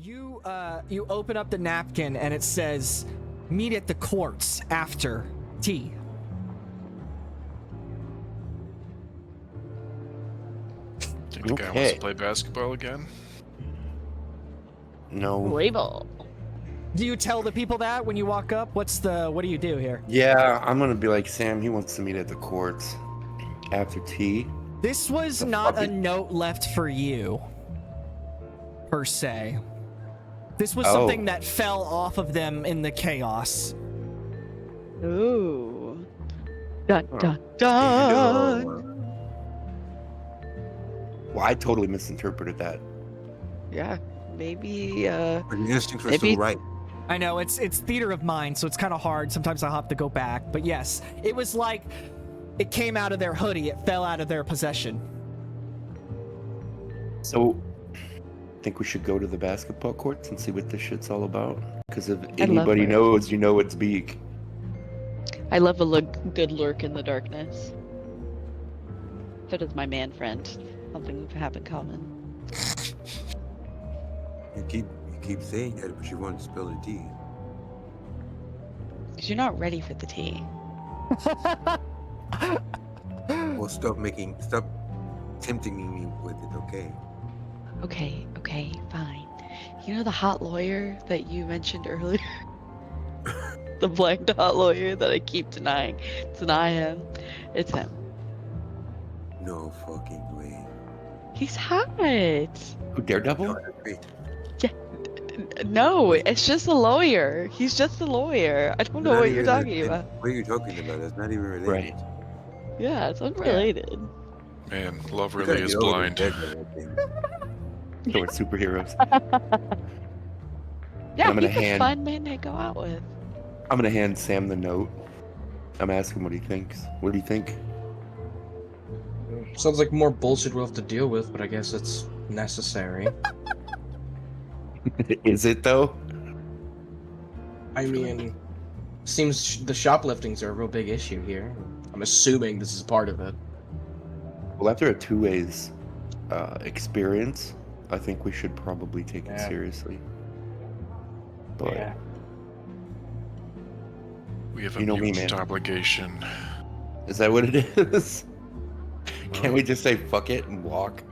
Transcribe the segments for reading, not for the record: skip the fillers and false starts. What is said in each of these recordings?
You open up the napkin and it says, "Meet at the courts after tea." Think the guy wants to play basketball again? No. Label. Do you tell the people that when you walk up? What do you do here? Yeah, I'm gonna be like, Sam, he wants to meet at the courts after tea. This was not a note left for you, per se. This was something that fell off of them in the chaos. Ooh. Dun, dun, dun. Well, I totally misinterpreted that. Yeah, maybe, Your instincts were still right. I know, it's theater of mind, so it's kind of hard. Sometimes I have to go back. But yes, it was like it came out of their hoodie. It fell out of their possession. So, I think we should go to the basketball courts and see what this shit's all about. Because if anybody knows, you know it's Beak. I love a good lurk in the darkness. So does my man friend. Something we have in common. You keep saying that, but you won't spill the tea. Because you're not ready for the tea. Well, stop tempting me with it, okay? Okay, fine. You know the hot lawyer that you mentioned earlier? The blanked hot lawyer that I keep denying. Deny him. It's him. No fucking way. He's hot. Who, Daredevil? No, it's just a lawyer. He's just a lawyer. I don't know what you're talking about. What are you talking about? That's not even related. Right. Yeah, it's unrelated. Man, love really is blind. So we're superheroes. Yeah, I'm gonna he's a hand- fun man to go out with. I'm gonna hand Sam the note. I'm asking what he thinks. What do you think? Sounds like more bullshit we'll have to deal with, but I guess it's necessary. Is it though? I mean, seems the shopliftings are a real big issue here. I'm assuming this is part of it. Well, after a 2 ways experience, I think we should probably take it seriously. But We have a You know me, mutant man. obligation. is that what it is? Can't we just say fuck it and walk?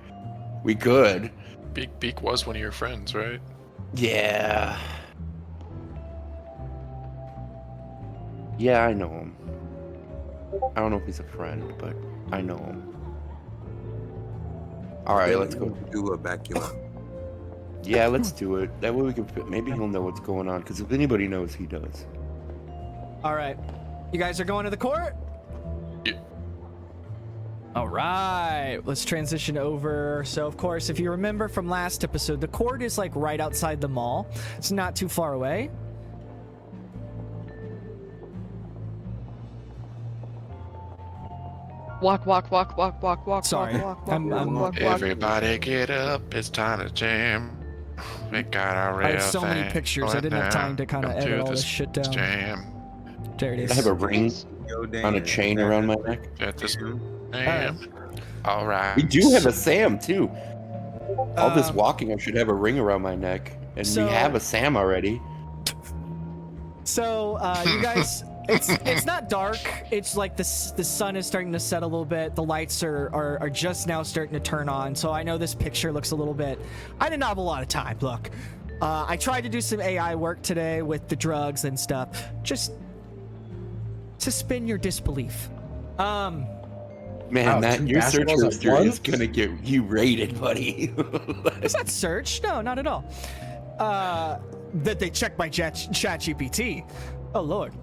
We could. Beak was one of your friends, right? Yeah. Yeah, I know him. I don't know if he's a friend, but I know him. All right, let's go. Do a vacuum. Yeah, let's do it. That way we can. Maybe he'll know what's going on. Because if anybody knows, he does. All right, you guys are going to the court? Yeah. All right, let's transition over. So, of course, if you remember from last episode, the court is like right outside the mall. It's not too far away. Walk. Sorry, walk. Everybody get up, it's time to jam. We got our real I have so many thing pictures. I going didn't have down. time to kind of Come edit to all this this shit down. Jam. There it is. I have a ring on a chain around my neck. At this jam. All right. We do have a Sam too. All this walking, I should have a ring around my neck, and we have a Sam already. So, you guys, it's not dark. It's like the sun is starting to set a little bit. The lights are just now starting to turn on. So I know this picture looks a little bit. I didn't have a lot of time. Look, I tried to do some AI work today with the drugs and stuff, just to suspend your disbelief. Man, Wow, that two your search basketballs at history is once? gonna get you rated, buddy. Is that search? No, not at all. That they checked my chat GPT. Oh, Lord.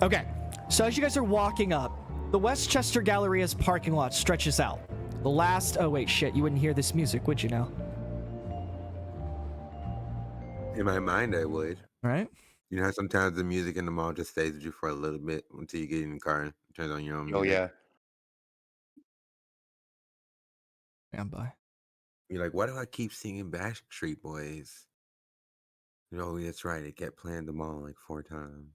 Okay. So as you guys are walking up, the Westchester Galleria's parking lot stretches out. The last... Oh, wait, shit. You wouldn't hear this music, would you now? In my mind, I would. Right? You know how sometimes the music in the mall just stays with you for a little bit until you get in the car and turns on your own music. Oh yeah. Stand by. You're like, why do I keep singing Backstreet Boys? Oh, that's right. It kept playing the mall like 4 times.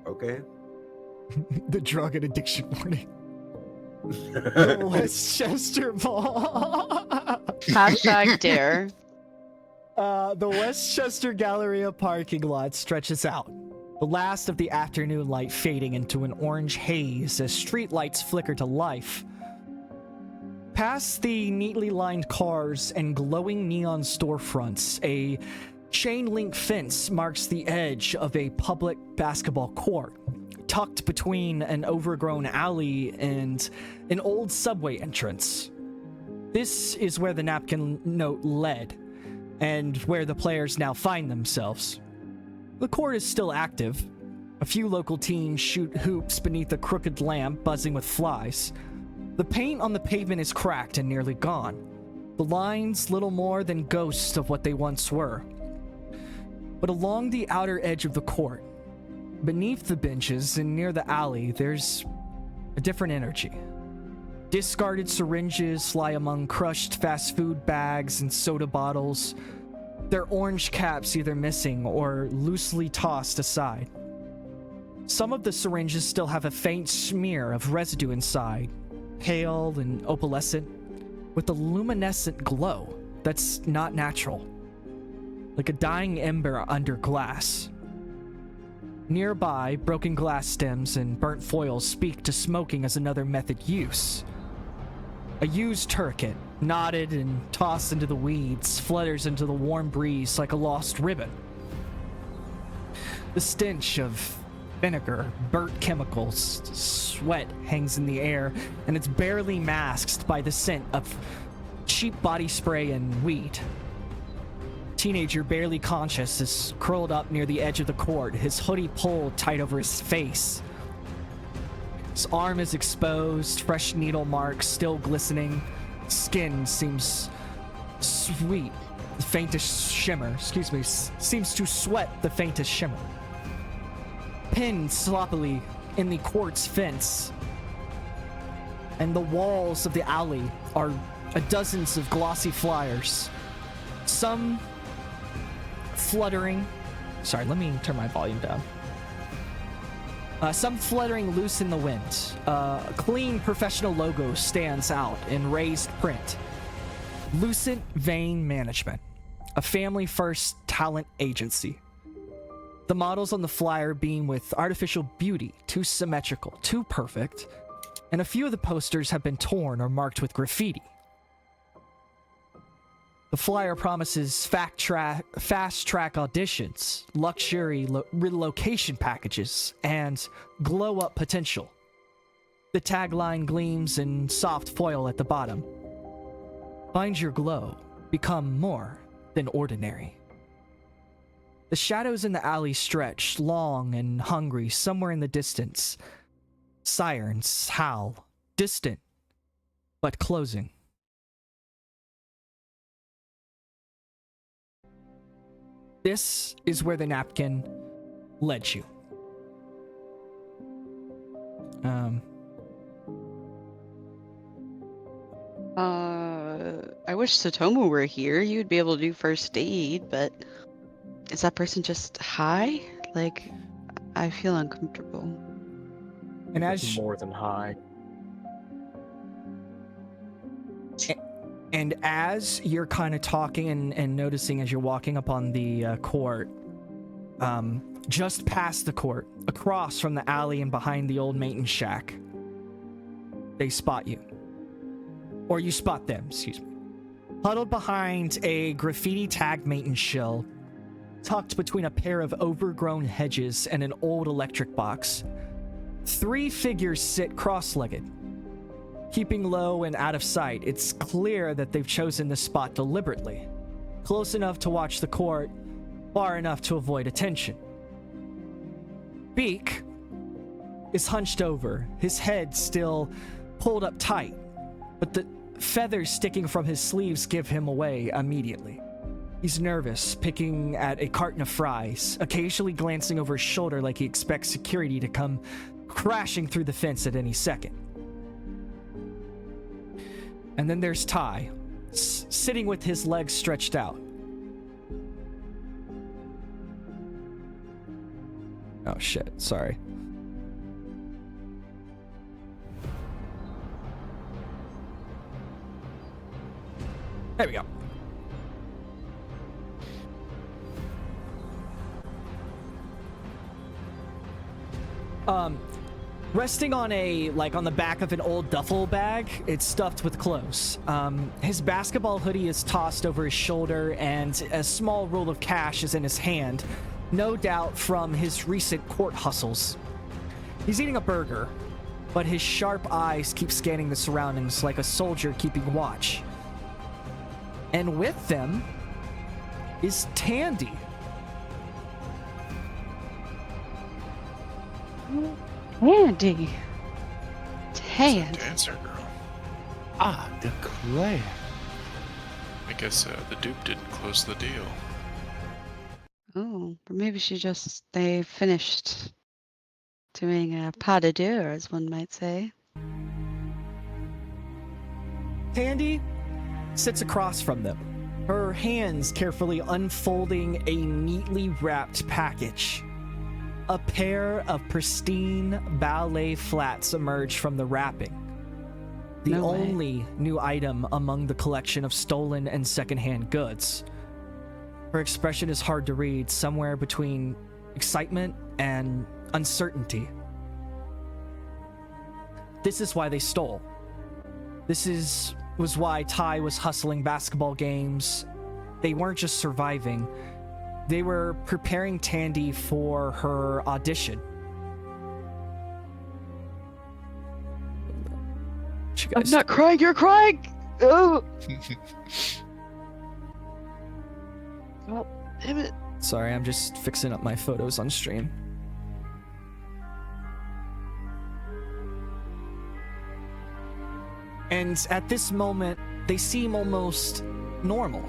Okay. The drug and addiction warning. The Westchester Mall. Hashtag dare. The Westchester Galleria parking lot stretches out, the last of the afternoon light fading into an orange haze as streetlights flicker to life. Past the neatly lined cars and glowing neon storefronts, a chain-link fence marks the edge of a public basketball court, tucked between an overgrown alley and an old subway entrance. This is where the napkin note led, and where the players now find themselves. The court is still active. A few local teens shoot hoops beneath a crooked lamp buzzing with flies. The paint on the pavement is cracked and nearly gone. The lines little more than ghosts of what they once were. But along the outer edge of the court, beneath the benches and near the alley, there's a different energy. Discarded syringes lie among crushed fast food bags and soda bottles, their orange caps either missing or loosely tossed aside. Some of the syringes still have a faint smear of residue inside, pale and opalescent, with a luminescent glow that's not natural, like a dying ember under glass. Nearby, broken glass stems and burnt foils speak to smoking as another method use. A used tourniquet, knotted and tossed into the weeds, flutters into the warm breeze like a lost ribbon. The stench of vinegar, burnt chemicals, sweat hangs in the air, and it's barely masked by the scent of cheap body spray and weed. Teenager, barely conscious, is curled up near the edge of the court, his hoodie pulled tight over his face. His arm is exposed, fresh needle marks still glistening. Skin seems sweet, the faintest shimmer, seems to sweat the faintest shimmer. Pinned sloppily in the court's fence, and the walls of the alley are dozens of glossy flyers. Some fluttering. Sorry, let me turn my volume down. Some fluttering loose in the wind. A clean professional logo stands out in raised print. Lucent Vein Management, a family-first talent agency. The models on the flyer beam with artificial beauty, too symmetrical, too perfect, and a few of the posters have been torn or marked with graffiti. The flyer promises fast-track auditions, luxury relocation packages, and glow-up potential. The tagline gleams in soft foil at the bottom. Find your glow. Become more than ordinary. The shadows in the alley stretch, long and hungry, somewhere in the distance. Sirens howl, distant, but closing. This is where the napkin led you. I wish Satomu were here. You'd be able to do first aid, but is that person just high? Like, I feel uncomfortable. And It's more than high. And as you're kind of talking and noticing as you're walking up on the court, just past the court, across from the alley and behind the old maintenance shack, they spot you. Or you spot them, excuse me. Huddled behind a graffiti-tagged maintenance shell, tucked between a pair of overgrown hedges and an old electric box, 3 figures sit cross-legged. Keeping low and out of sight, it's clear that they've chosen this spot deliberately. Close enough to watch the court, far enough to avoid attention. Beak is hunched over, his head still pulled up tight, but the feathers sticking from his sleeves give him away immediately. He's nervous, picking at a carton of fries, occasionally glancing over his shoulder like he expects security to come crashing through the fence at any second. And then there's Ty, sitting with his legs stretched out. Oh shit, sorry. There we go. Resting on on the back of an old duffel bag, it's stuffed with clothes. His basketball hoodie is tossed over his shoulder, and a small roll of cash is in his hand, no doubt from his recent court hustles. He's eating a burger, but his sharp eyes keep scanning the surroundings like a soldier keeping watch. And with them is Tandy. Andy. It's Tan. a dancer girl. Ah, declare. I guess the dupe didn't close the deal. Oh, or maybe they finished doing a pas de deux, as one might say. Tandy sits across from them, her hands carefully unfolding a neatly wrapped package. A pair of pristine ballet flats emerge from the wrapping. The No way. only new item among the collection of stolen and secondhand goods. Her expression is hard to read, somewhere between excitement and uncertainty. This is why they stole. Was why Ty was hustling basketball games. They weren't just surviving. They were preparing Tandy for her audition. I'm not crying, you're crying! Oh! Oh, damn it. Sorry, I'm just fixing up my photos on stream. And at this moment, they seem almost normal.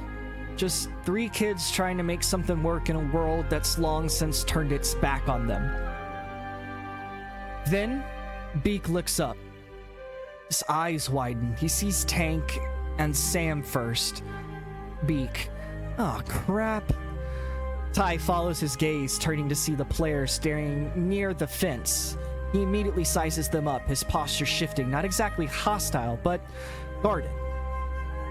Just three kids trying to make something work in a world that's long since turned its back on them. Then, Beak looks up. His eyes widen. He sees Tank and Sam first. Beak. Oh, crap. Ty follows his gaze, turning to see the players staring near the fence. He immediately sizes them up, his posture shifting, not exactly hostile, but guarded.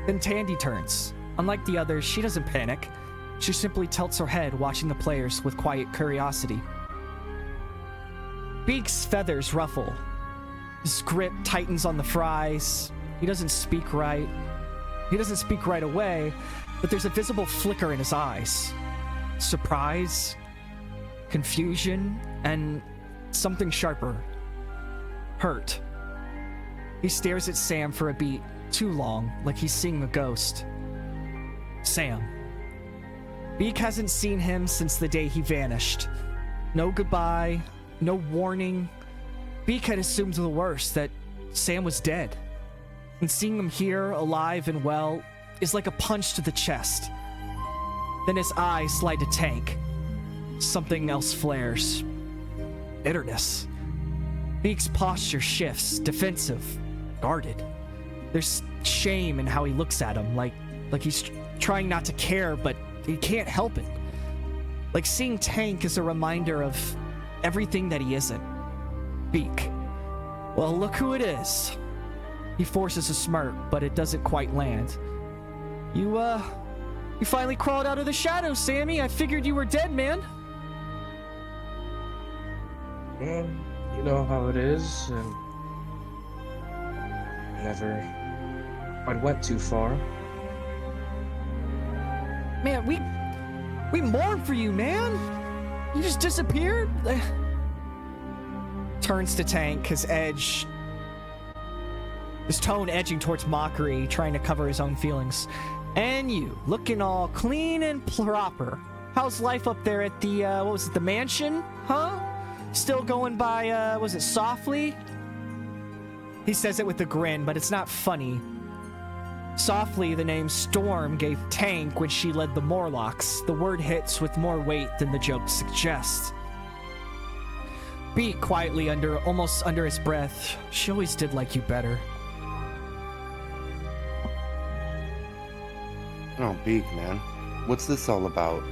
Then Tandy turns. Unlike the others, she doesn't panic. She simply tilts her head, watching the players with quiet curiosity. Beak's feathers ruffle. His grip tightens on the fries. He doesn't speak right. He doesn't speak right away, but there's a visible flicker in his eyes. Surprise, confusion, and something sharper. Hurt. He stares at Sam for a beat, too long, like he's seeing a ghost. Sam. Beak hasn't seen him since the day he vanished. No goodbye, no warning. Beak had assumed the worst, that Sam was dead. And seeing him here, alive and well, is like a punch to the chest. Then his eyes slide to Tank. Something else flares. Bitterness. Beak's posture shifts, defensive, guarded. There's shame in how he looks at him, like he's trying not to care, but he can't help it. Like seeing Tank is a reminder of everything that he isn't. Beak. Well, look who it is. He forces a smirk, but it doesn't quite land. You finally crawled out of the shadows, Sammy. I figured you were dead, man. Well, you know how it is, and never quite went too far. Man, we mourn for you, man. You just disappeared. Turns to Tank, his tone edging towards mockery, trying to cover his own feelings. And you, looking all clean and proper. How's life up there at the, the mansion? Huh? Still going by, was it Softly? He says it with a grin, but it's not funny. Softly, the name Storm gave Tank when she led the Morlocks. The word hits with more weight than the joke suggests. Beak quietly almost under his breath. She always did like you better. Oh, Beak, man. What's this all about?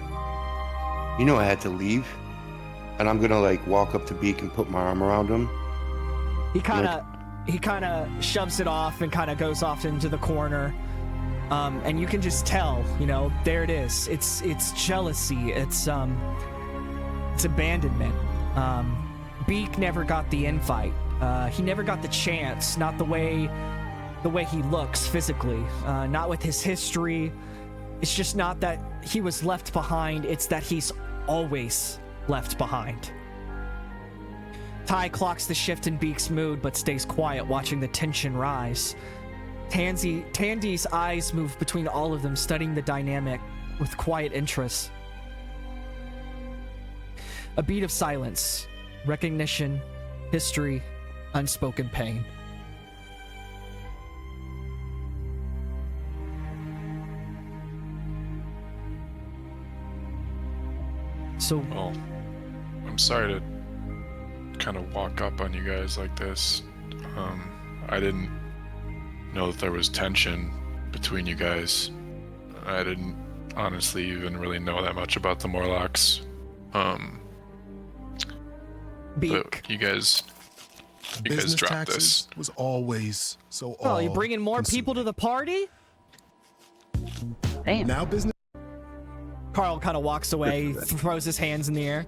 You know I had to leave. And I'm gonna, walk up to Beak and put my arm around him. He kind of shoves it off and kind of goes off into the corner. And you can just tell, you know, there it is. It's jealousy. It's abandonment. Beak never got the invite. He never got the chance. Not the way he looks physically. Not with his history. It's just not that he was left behind. It's that he's always left behind. Ty clocks the shift in Beak's mood, but stays quiet, watching the tension rise. Tandy's eyes move between all of them, studying the dynamic with quiet interest. A beat of silence, recognition, history, unspoken pain. So, Well, I'm sorry to kind of walk up on you guys like this. I didn't know that there was tension between you guys. I didn't honestly even really know that much about the Morlocks. Beak. But you guys Business dropped taxes this. was always so. Oh, you bringing more people to the party? Damn. Now business. Carl kind of walks away, throws his hands in the air.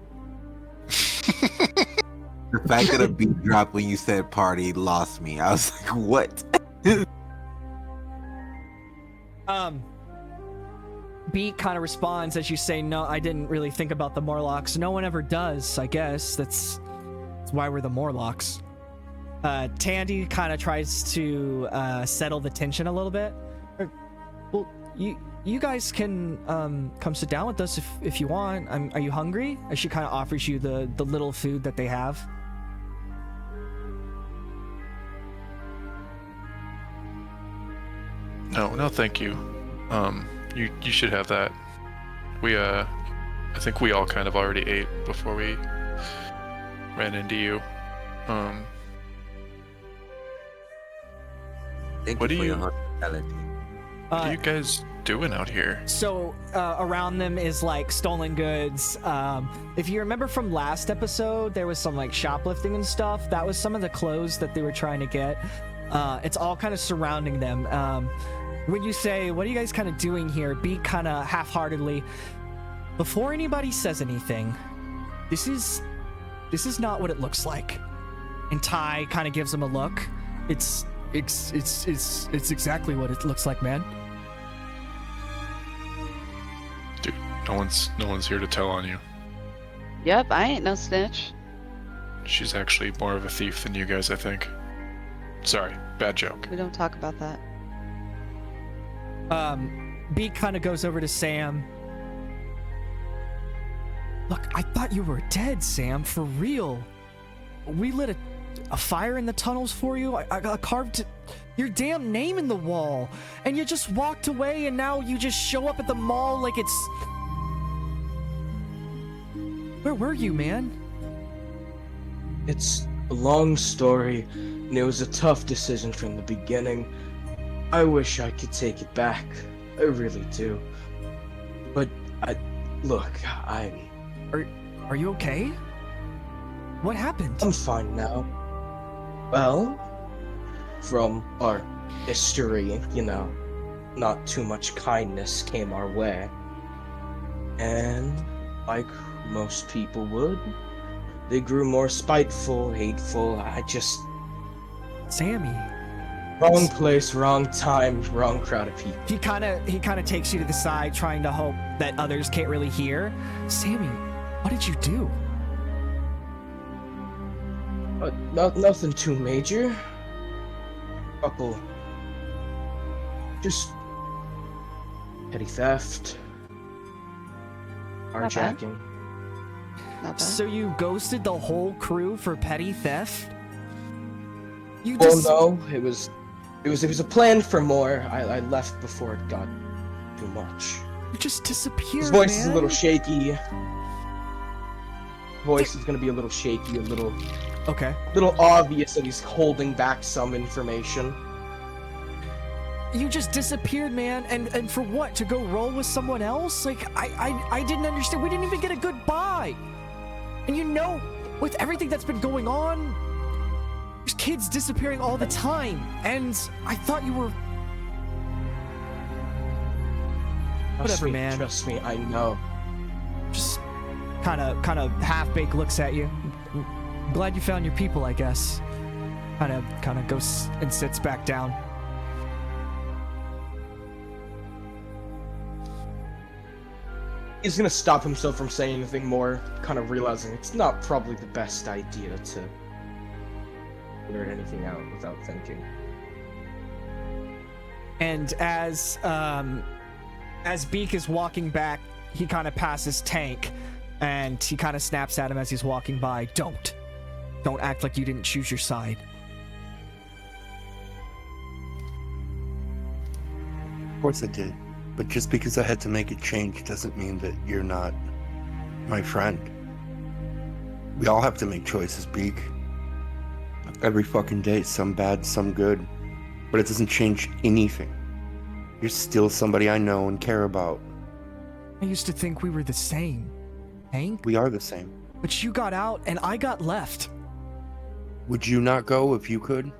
The fact that a beat dropped when you said party lost me. I was like, what? Beak kind of responds as you say, no, I didn't really think about the Morlocks. No one ever does, I guess. That's why we're the Morlocks. Tandy kind of tries to settle the tension a little bit. Well, you guys can come sit down with us if you want. Are you hungry? As she kind of offers you the little food that they have. No, thank you. You should have that. I think we all kind of already ate before we ran into you. Thank What you do for you- your hospitality. What are you guys doing out here? So around them is like stolen goods. If you remember from last episode, there was some like shoplifting and stuff. That was some of the clothes that they were trying to get. It's all kind of surrounding them. When you say, what are you guys kind of doing here? Beak kind of half-heartedly, before anybody says anything, this is not what it looks like. And Ty kind of gives him a look. It's exactly what it looks like, man. Dude, no one's here to tell on you. Yep, I ain't no snitch. She's actually more of a thief than you guys, I think. Sorry, bad joke. We don't talk about that. Beak kind of goes over to Sam. Look, I thought you were dead, Sam, for real. We lit a fire in the tunnels for you. I carved your damn name in the wall, and you just walked away, and now you just show up at the mall like it's... Where were you, man? It's a long story, and it was a tough decision from the beginning. I wish I could take it back. I really do. But Are you okay? What happened? I'm fine now. Well, from our history, not too much kindness came our way. And like most people would, they grew more spiteful, hateful. Sammy. Wrong place, wrong time, wrong crowd of people. He kind of takes you to the side, trying to hope that others can't really hear. Sammy, what did you do? Nothing too major. Couple. Just petty theft. Not bad. Carjacking. Not bad. So you ghosted the whole crew for petty theft? You Well, just... no, it was a plan for more. I left before it got too much. You just disappeared, His voice man. is a little shaky. Voice is gonna be a little shaky, a little obvious that he's holding back some information. You just disappeared, man, and for what? To go roll with someone else? Like, I didn't understand. We didn't even get a goodbye. And with everything that's been going on, there's kids disappearing all the time. And I thought you were... Whatever, man. Trust me, I know. Just kind of half-baked looks at you. I'm glad you found your people, I guess. Kind of goes and sits back down. He's gonna stop himself from saying anything more, kind of realizing it's not probably the best idea to blurt anything out without thinking. And as Beak is walking back, he kind of passes Tank, and he kind of snaps at him as he's walking by. Don't act like you didn't choose your side. Of course I did. But just because I had to make a change doesn't mean that you're not my friend. We all have to make choices, Beak. Every fucking day, some bad, some good. But it doesn't change anything. You're still somebody I know and care about. I used to think we were the same, Hank. We are the same. But you got out and I got left. Would you not go if you could?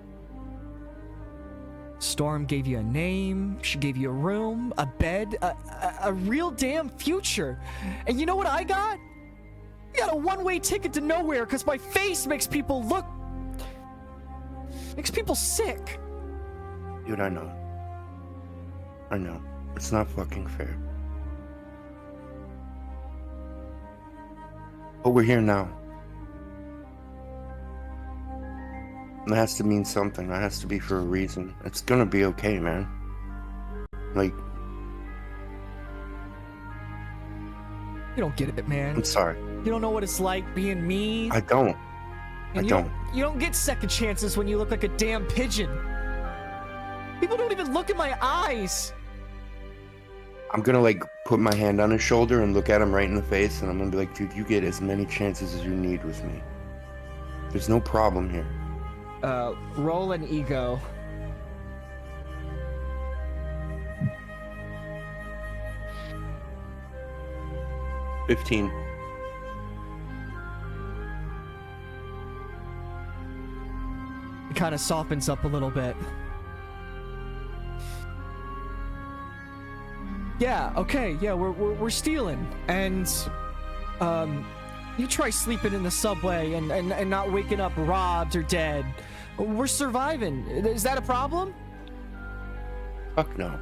Storm gave you a name, she gave you a room, a bed, a real damn future. And you know what I got? I got a one-way ticket to nowhere because my face makes people sick. Dude, I know. It's not fucking fair. But we're here now. That has to mean something. That has to be for a reason. It's gonna be okay, man. Like... You don't get it, man. I'm sorry. You don't know what it's like being me. I don't. You don't get second chances when you look like a damn pigeon. People don't even look in my eyes. I'm gonna, like, put my hand on his shoulder and look at him right in the face, and I'm gonna be like, dude, you get as many chances as you need with me. There's no problem here. Roll an ego. $15. It kind of softens up a little bit. Yeah, okay, yeah, we're stealing. And, you try sleeping in the subway and not waking up robbed or dead. We're surviving. Is that a problem? Fuck no.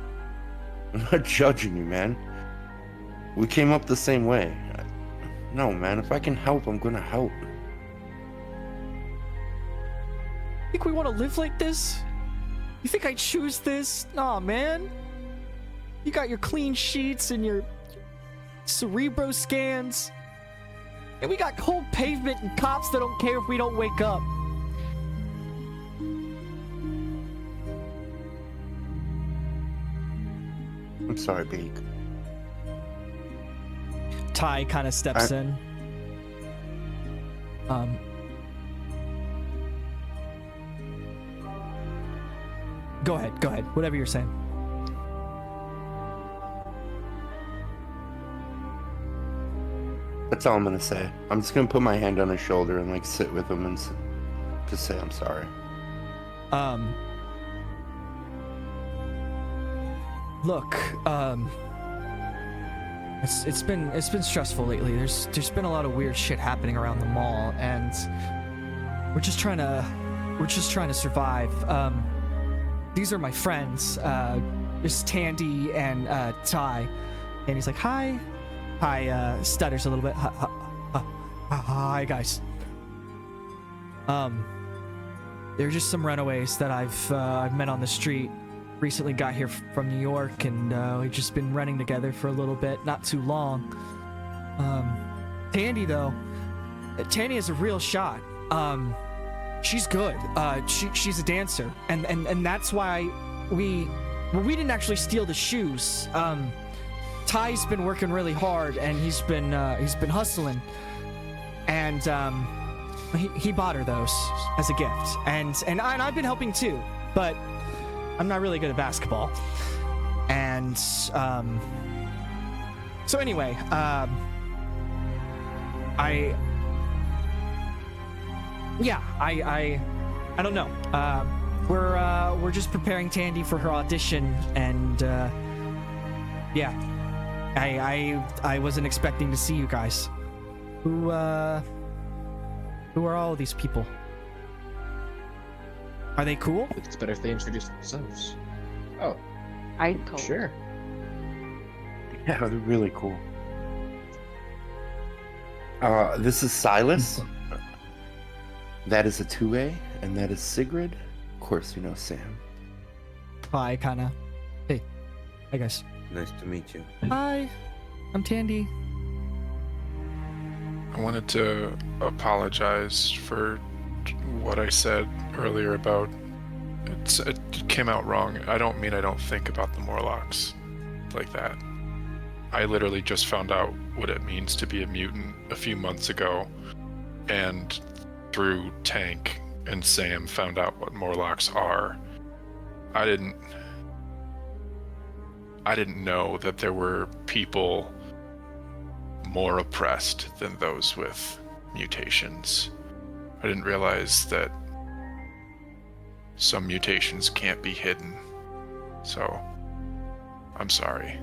I'm not judging you, man. We came up the same way. No, man, if I can help, I'm gonna help. Think we want to live like this? You think I choose this? Nah, man. You got your clean sheets and your cerebro scans. And we got cold pavement and cops that don't care if we don't wake up. I'm sorry, Beak. Ty kind of steps in. Go ahead. Whatever you're saying. That's all I'm gonna say. I'm just gonna put my hand on his shoulder and, like, sit with him and just say I'm sorry. Look, it's been stressful lately. There's been a lot of weird shit happening around the mall, and we're just trying to survive. These are my friends. There's Tandy and Ty, and he's like, hi, stutters a little bit. Hi guys. They're just some runaways that I've met on the street. Recently got here from New York, and we've just been running together for a little bit, not too long. Tandy though, Tandy is a real shot. She's good. She's a dancer, and that's why we didn't actually steal the shoes. Ty's been working really hard, and he's been hustling, and he bought her those as a gift, and I've been helping too, but I'm not really good at basketball. And so anyway, I don't know. We're just preparing Tandy for her audition, and yeah, I wasn't expecting to see you guys. Who are all these people? Are they cool? It's better if they introduce themselves. Oh, I'd call. sure. Yeah, they're really cool. This is Silas. That is a 2A, and that is Sigrid. Of course, you know Sam. Hi, kinda. Hey. Hi, guys. Nice to meet you. Hi. I'm Tandy. I wanted to apologize for what I said earlier about it came out wrong. I don't mean I don't think about the Morlocks like that. I literally just found out what it means to be a mutant a few months ago, and through Tank and Sam found out what Morlocks are. I didn't know that there were people more oppressed than those with mutations. I didn't realize that some mutations can't be hidden. So, I'm sorry.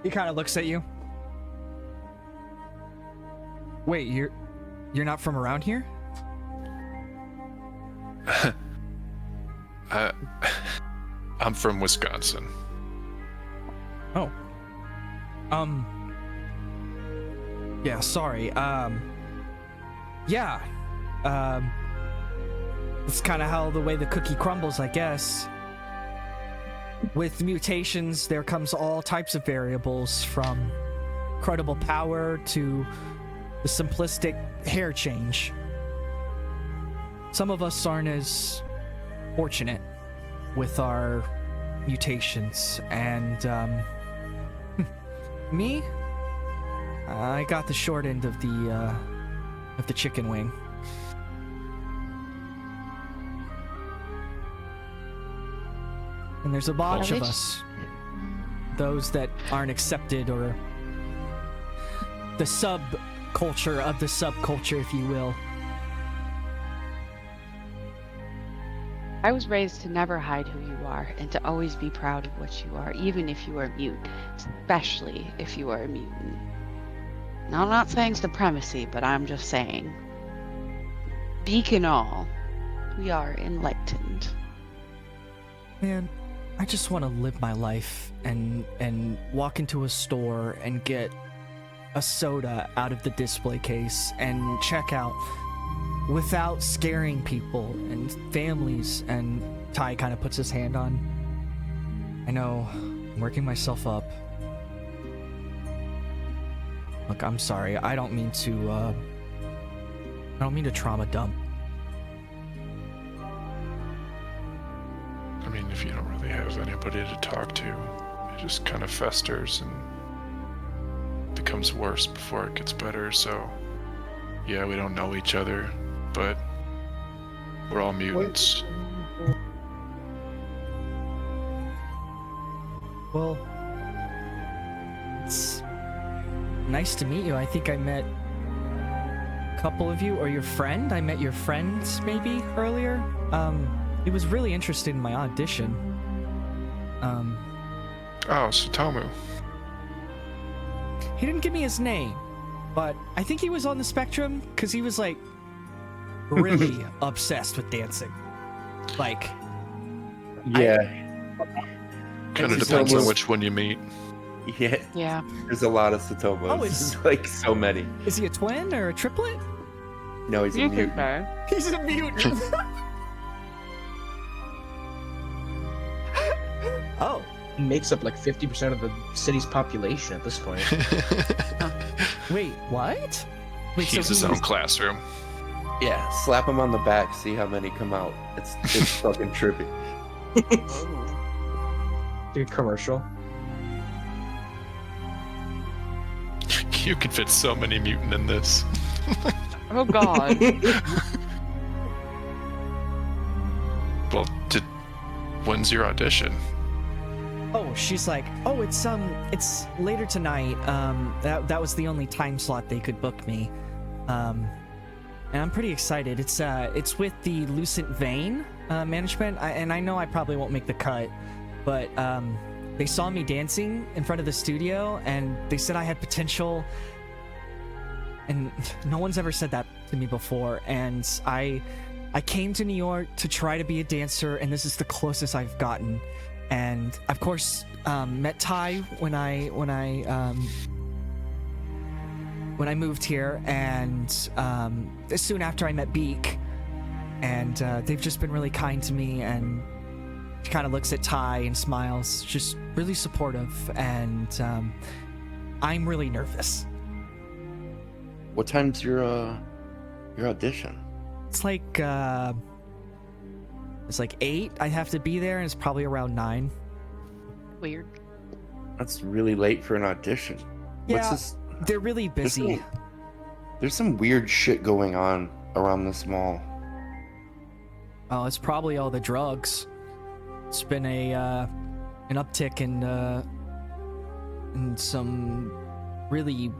He kind of looks at you. Wait, you're not from around here? I'm from Wisconsin. Oh. Yeah, sorry. Yeah. It's kind of how the way the cookie crumbles, I guess. With mutations, there comes all types of variables, from incredible power to the simplistic hair change. Some of us aren't as fortunate with our mutations, and me, I got the short end of the chicken wing. And there's a bunch of us, those that aren't accepted, or the subculture of the subculture, if you will. I was raised to never hide who you are and to always be proud of what you are, even if you are a mutant, especially if you are a mutant. Now, I'm not saying supremacy, but I'm just saying, beacon all, we are enlightened. Man, I just want to live my life and walk into a store and get a soda out of the display case and check out without scaring people and families. And Ty kind of puts his hand on. I know, I'm working myself up. Look, I'm sorry. I don't mean to trauma dump. I mean, if you don't really have anybody to talk to, it just kind of festers and becomes worse before it gets better. So, yeah, we don't know each other, but we're all mutants. Well, it's nice to meet you. I think I met a couple of you, or your friend. I met your friends maybe earlier. He was really interested in my audition. Oh, Satomu. He didn't give me his name, but I think he was on the spectrum, because he was like really obsessed with dancing. Like, Yeah. Kind of It's depends on almost- which one you meet. Yeah. Yeah. There's a lot of Satomos. Oh, it's- like so many. is he a twin or a triplet? No, he's a You mutant. can go. He's a mutant. Oh, He makes up like 50% of the city's population at this point. wait, what? Wait, He's his own classroom. Yeah, slap him on the back, see how many come out. It's fucking trippy. Dude, commercial. You can fit so many mutant in this. Oh god. Well, when's your audition? Oh, she's like, oh, it's later tonight. That was the only time slot they could book me. And I'm pretty excited. It's with the Lucent Vein. management, and I know I probably won't make the cut, but they saw me dancing in front of the studio, and they said I had potential, and no one's ever said that to me before. And I came to New York to try to be a dancer, and this is the closest I've gotten. And of course, met Ty when I moved here, and soon after I met Beak, and they've just been really kind to me. And she kind of looks at Ty and smiles, just really supportive, and I'm really nervous. What time's your audition? It's like 8. I have to be there, and it's probably around 9. Weird. That's really late for an audition. Yeah, What's this? they're really busy. There's some weird shit going on around this mall. Oh, it's probably all the drugs. It's been an uptick in some really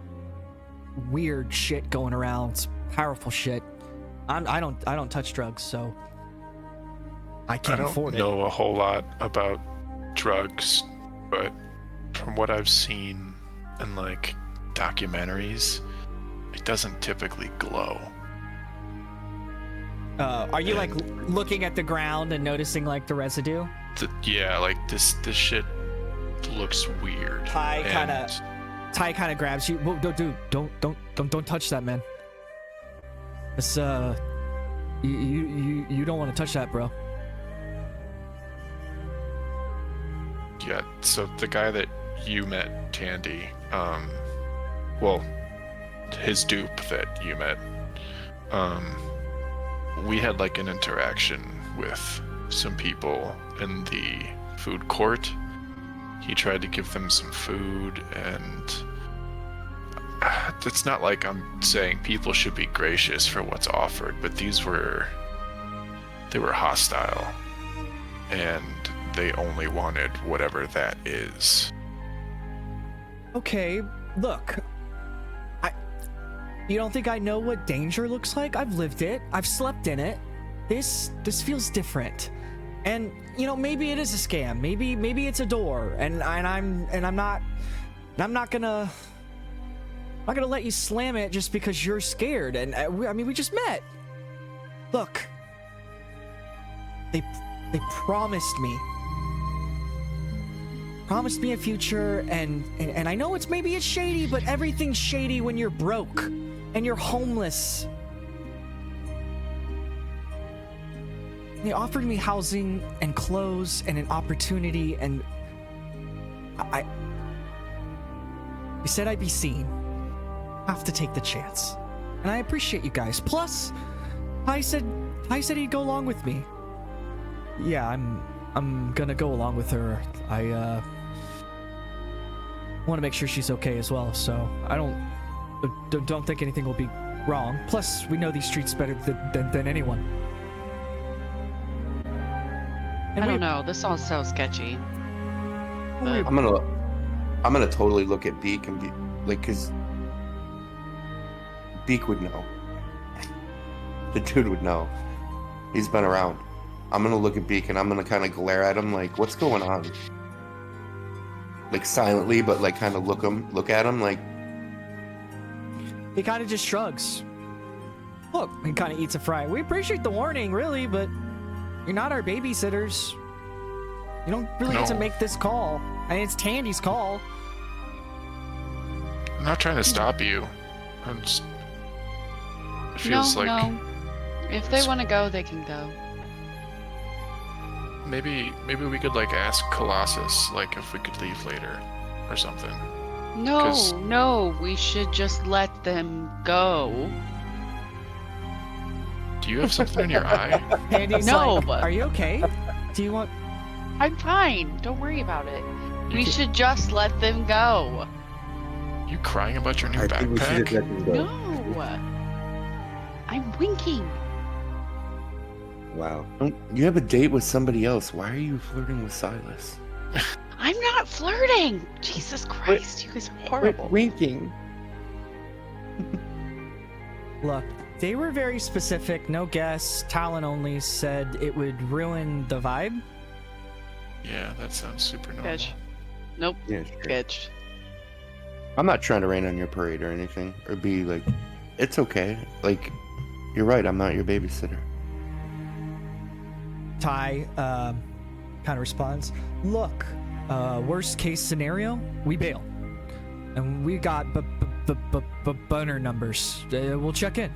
weird shit going around. It's powerful shit. I don't touch drugs, so I can't afford it. I don't know a whole lot about drugs, but from what I've seen in like documentaries, it doesn't typically glow. Are you like looking at the ground and noticing like the residue? Yeah, like this shit looks weird. Ty kind of grabs you. Whoa, dude, don't touch that, man. It's you don't want to touch that, bro. Yeah, so the guy that you met, Tandy, well, his dupe that you met, we had like an interaction with some people in the food court. He tried to give them some food, and it's not like I'm saying people should be gracious for what's offered, but they were hostile, and they only wanted whatever that is. Okay, look. You don't think I know what danger looks like? I've lived it. I've slept in it. This feels different. And you know, maybe it is a scam. Maybe it's a door. And I'm not gonna let you slam it just because you're scared. And we just met. Look. They promised me a future, and I know maybe it's shady, but everything's shady when you're broke and you're homeless. They offered me housing and clothes and an opportunity, and I said I'd be seen. Have to take the chance. And I appreciate you guys. Plus, I said he'd go along with me. Yeah, I'm gonna go along with her. I want to make sure she's okay as well, so I don't think anything will be wrong. Plus, we know these streets better than anyone. And I don't know. This all sounds sketchy. I'm gonna totally look at Beak and be like, cause Beak would know. The dude would know. He's been around. I'm gonna look at Beak and I'm gonna kind of glare at him like, what's going on? Like silently, but like kind of look at him like. He kind of just shrugs. Look, he kind of eats a fry. We appreciate the warning, really, but you're not our babysitters. You don't really get to make this call. And it's Tandy's call. I'm not trying to stop you. It feels like No. If they want to go, they can go. maybe we could like ask Colossus like if we could leave later or something. No, we should just let them go. Do you have something in your eye? Tandy's No, like, but- are you okay? Do you want... I'm fine. Don't worry about it. You We could- should just let them go. You crying about your new I think we should just backpack? let them go. No. I'm winking. Wow. You have a date with somebody else. Why are you flirting with Silas? I'm not flirting. Jesus Christ, you guys are horrible. Winking. Look, They were very specific. No guests. Talon only said it would ruin the vibe. Yeah, that sounds super normal. Sketch. Nope. Yeah, sure. Sketch. I'm not trying to rain on your parade or anything, or be like, it's okay. Like, you're right, I'm not your babysitter. Ty kind of responds, look, worst case scenario, we bail. And we got bunner numbers. We'll check in.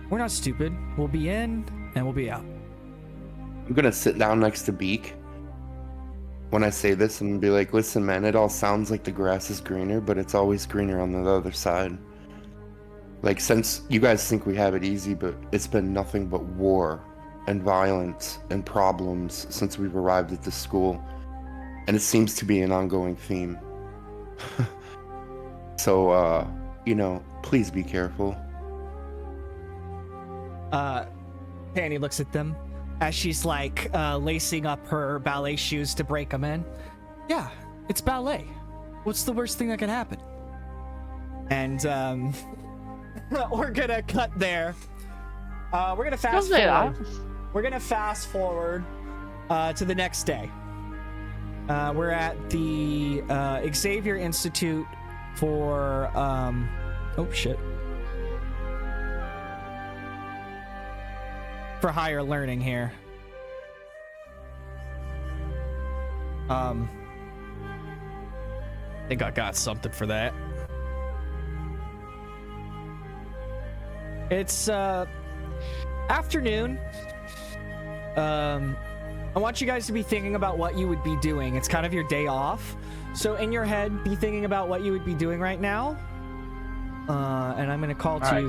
We're not stupid. We'll be in and we'll be out. I'm gonna sit down next to Beak when I say this and be like, listen, man, it all sounds like the grass is greener, but it's always greener on the other side. Like, since you guys think we have it easy, but it's been nothing but war and violence and problems since we've arrived at this school. And it seems to be an ongoing theme. So, please be careful. Fanny looks at them as she's like lacing up her ballet shoes to break them in. Yeah, it's ballet. What's the worst thing that can happen? And we're gonna cut there. We're gonna fast forward. We're gonna fast forward to the next day. We're at the Xavier Institute for for higher learning here. I think I got something for that. It's afternoon. I want you guys to be thinking about what you would be doing. It's kind of your day off. So in your head, be thinking about what you would be doing right now. And I'm going to call to you.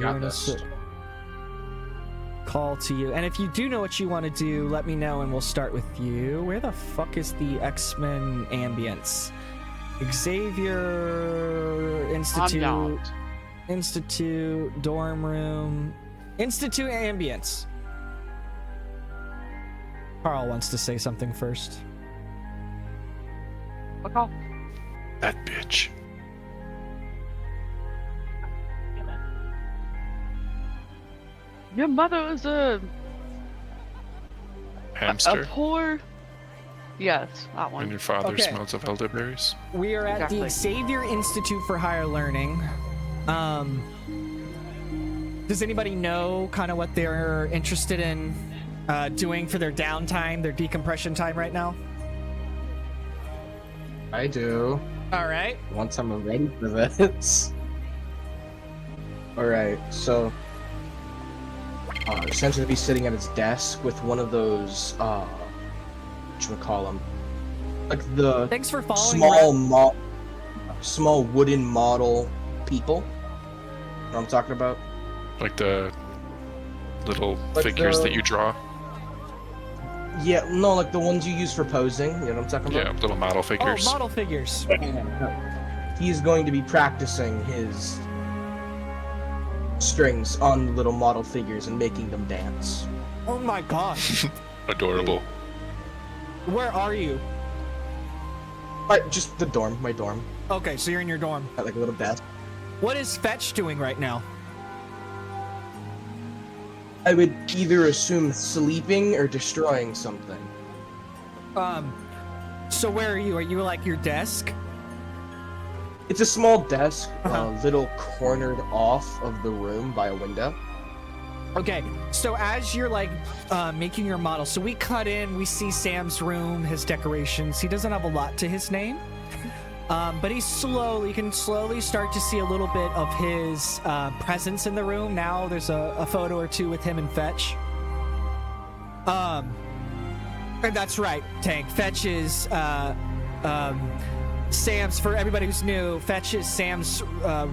Call to you. And if you do know what you want to do, let me know and we'll start with you. Where the fuck is the X-Men ambience? Xavier Institute, dorm room, Institute ambience. Carl wants to say something first. What call? That bitch. Your mother is a Hamster. poor. Yes, that And one. your father Okay. smells of elderberries. We are at the Exactly. Xavier Institute for Higher Learning. Does anybody know kind of what they're interested in doing for their downtime, their decompression time right now? I do. All right. Once I'm ready for this. Alright, so essentially be sitting at his desk with one of those whatchamacallem, like the Thanks for following. small wooden model people. You know what I'm talking about? Like the little Like figures the- that you draw. Yeah, no, like the ones you use for posing. You know what I'm talking Yeah, about? little model figures. Oh, model figures. He's going to be practicing his strings on the little model figures and making them dance. Oh my gosh. Adorable. Where are you? Just the dorm, my dorm. Okay, so you're in your dorm. Got like a little desk. What is Fetch doing right now? I would either assume sleeping or destroying something. So where are you? Are you like your desk? It's a small desk, Uh-huh. little cornered off of the room by a window. Okay, so as you're like making your model, so we cut in, we see Sam's room, his decorations. He doesn't have a lot to his name, but you can slowly start to see a little bit of his presence in the room. Now there's a photo or two with him and Fetch. And that's right, Tank. Fetch is Sam's, for everybody who's new, Fetch is Sam's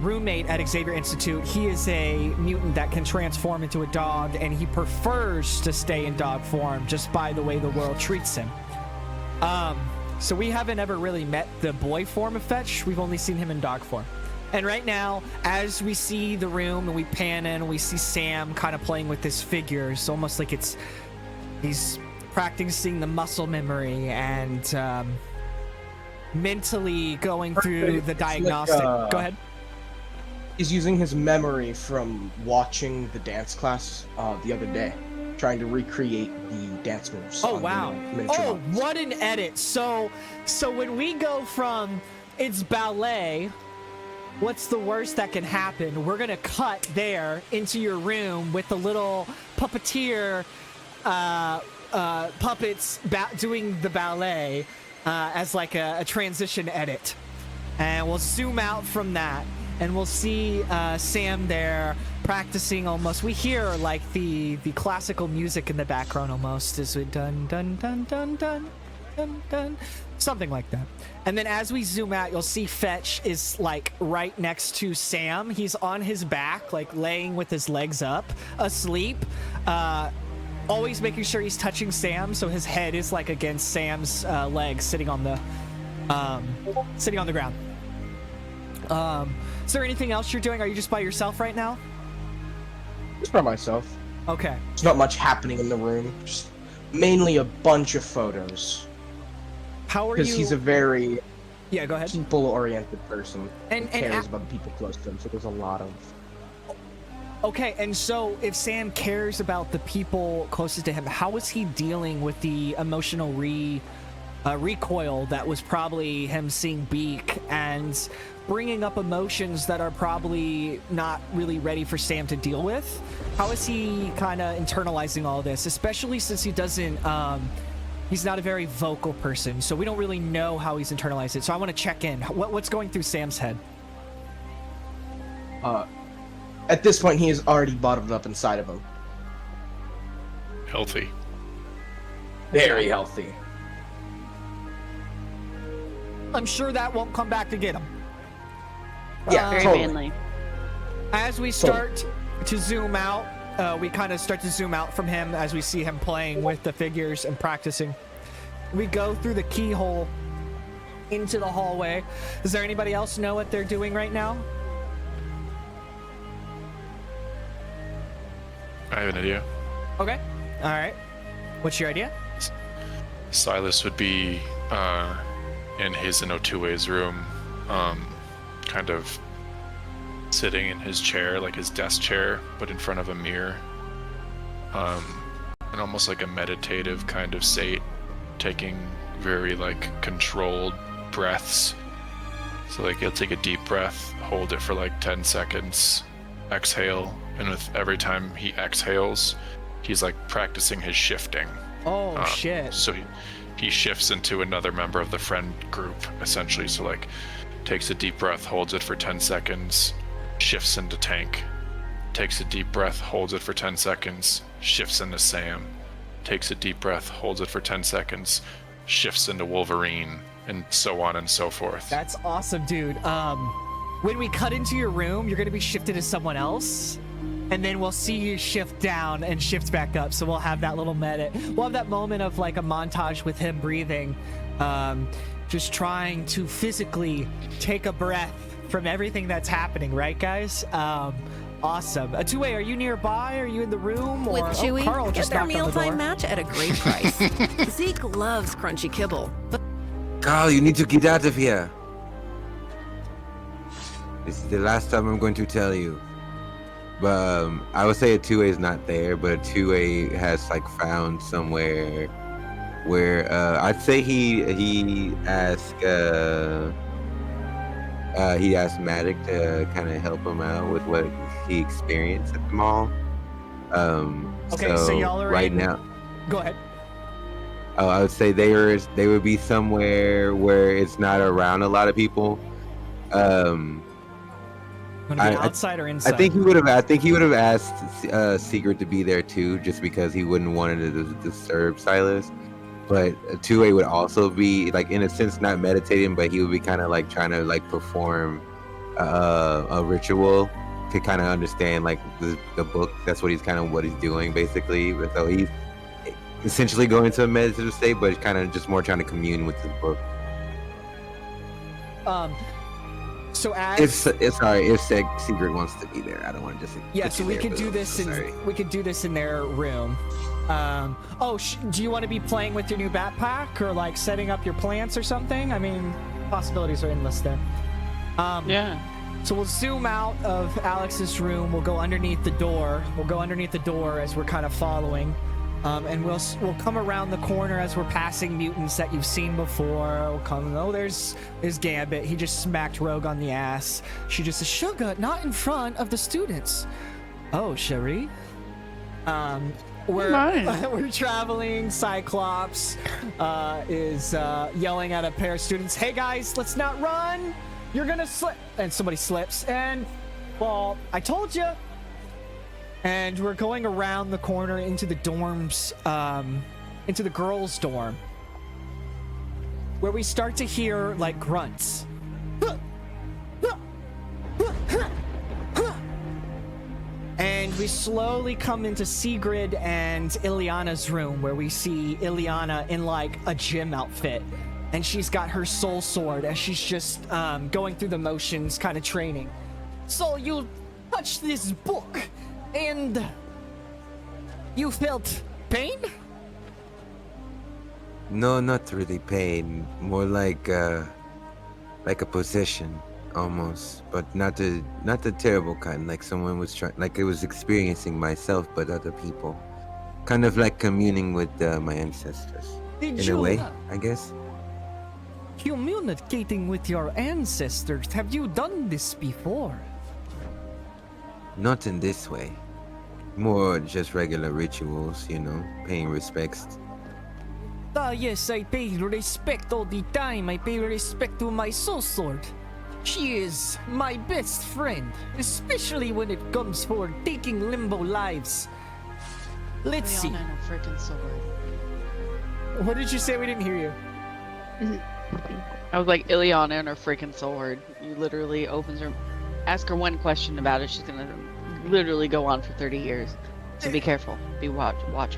roommate at Xavier Institute. He is a mutant that can transform into a dog, and he prefers to stay in dog form just by the way the world treats him. So we haven't ever really met the boy form of Fetch. We've only seen him in dog form. And right now, as we see the room and we pan in, we see Sam kind of playing with his figures, almost like he's practicing the muscle memory and mentally going through the diagnostic. Go ahead. He's using his memory from watching the dance class the other day, trying to recreate the dance moves. Oh on the wow! miniature Oh, models. what an edit! So when we go from it's ballet, what's the worst that can happen? We're gonna cut there into your room with the little puppeteer puppets doing the ballet as like a transition edit, and we'll zoom out from that. And we'll see Sam there practicing almost. We hear like the classical music in the background almost as we dun dun dun dun dun dun dun, something like that. And then as we zoom out, you'll see Fetch is like right next to Sam. He's on his back, like laying with his legs up, asleep. Always making sure he's touching Sam, so his head is like against Sam's legs, sitting on the ground. Is there anything else you're doing? Are you just by yourself right now? Just by myself. Okay. There's not much happening in the room. Just mainly a bunch of photos. How are Because you? he's a very Yeah, go ahead. people-oriented person. And cares about the people close to him, so there's a lot of... Okay, and so if Sam cares about the people closest to him, how is he dealing with the emotional recoil that was probably him seeing Beak and bringing up emotions that are probably not really ready for Sam to deal with? How is he kind of internalizing all this, especially since he doesn't, he's not a very vocal person, so we don't really know how he's internalized it. So I want to check in. What's going through Sam's head? At this point, he is already bottomed up inside of him. Healthy. Very healthy. I'm sure that won't come back to get him. Yeah, Very totally. manly. As we start to zoom out, we kind of start to zoom out from him as we see him playing with the figures and practicing. We go through the keyhole into the hallway. Does there anybody else know what they're doing right now? I have an idea. Okay. All right. What's your idea? Silas would be in his and Otue's room, kind of sitting in his chair, like his desk chair, but in front of a mirror. And almost like a meditative kind of state, taking very like controlled breaths. So like he'll take a deep breath, hold it for like 10 seconds, exhale, and with every time he exhales, he's like practicing his shifting. Oh, shit. So he shifts into another member of the friend group, essentially. So like takes a deep breath, holds it for 10 seconds, shifts into Tank. Takes a deep breath, holds it for 10 seconds, shifts into Sam. Takes a deep breath, holds it for 10 seconds, shifts into Wolverine, and so on and so forth. That's awesome, dude. When we cut into your room, you're going to be shifted to someone else. And then we'll see you shift down and shift back up. So we'll have that little we'll have that moment of like a montage with him breathing, just trying to physically take a breath from everything that's happening, right, guys? Awesome. Atue, are you nearby? Are you in the room? With Or, Chewy, Carl get just their knocked on the door. mealtime match at a great price. Zeke loves crunchy kibble, but Carl, you need to get out of here. This is the last time I'm going to tell you. But I would say a 2A is not there, but a 2A has like found somewhere where I'd say he asked Matic to kind of help him out with what he experienced at the mall. Okay, so y'all are right in- now. Go ahead. Oh, I would say they would be somewhere where it's not around a lot of people. Want to be outside or inside? I think he would have asked Secret to be there too, just because he wouldn't want to disturb Silas. But 2A would also be like, in a sense, not meditating, but he would be kind of like trying to like perform a ritual to kind of understand like the book. That's what he's doing basically. But so he's essentially going into a meditative state, but kind of just more trying to commune with his book. So as If Secret wants to be there, I don't want to just so we could do this in their room. Do you want to be playing with your new backpack or like setting up your plants or something? I mean, possibilities are endless there. Yeah. So we'll zoom out of Alex's room. We'll go underneath the door. We'll go underneath the door as we're kind of following. And we'll come around the corner as we're passing mutants that you've seen before. We'll come. Oh, there's Gambit. He just smacked Rogue on the ass. She just says, "Sugar, not in front of the students." Oh, Cherie. We're traveling. Cyclops is yelling at a pair of students. "Hey guys, let's not run. You're gonna slip." And somebody slips and fall. I told you. And we're going around the corner into the dorms, into the girls' dorm, where we start to hear like grunts. And we slowly come into Sigrid and Ileana's room, where we see Ileana in like a gym outfit. And she's got her soul sword as she's just going through the motions, kind of training. "So you touched this book. And you felt pain?" No, not really pain. More like a possession, almost, but not the terrible kind. Like someone was trying, like I was experiencing myself, but other people. Kind of like communing with my ancestors. In a way, I guess. Communicating with your ancestors. Have you done this before? Not in this way. More just regular rituals, paying respects. Yes, I pay respect all the time. I pay respect to my soul sword. She is my best friend, especially when it comes for taking limbo lives. Let's see. Ileana and her freaking sword. What did you say? We didn't hear you. I was like, Ileana and her freaking sword. You literally opens her, ask her one question about it, she's gonna literally go on for 30 years. So be careful. Be watch.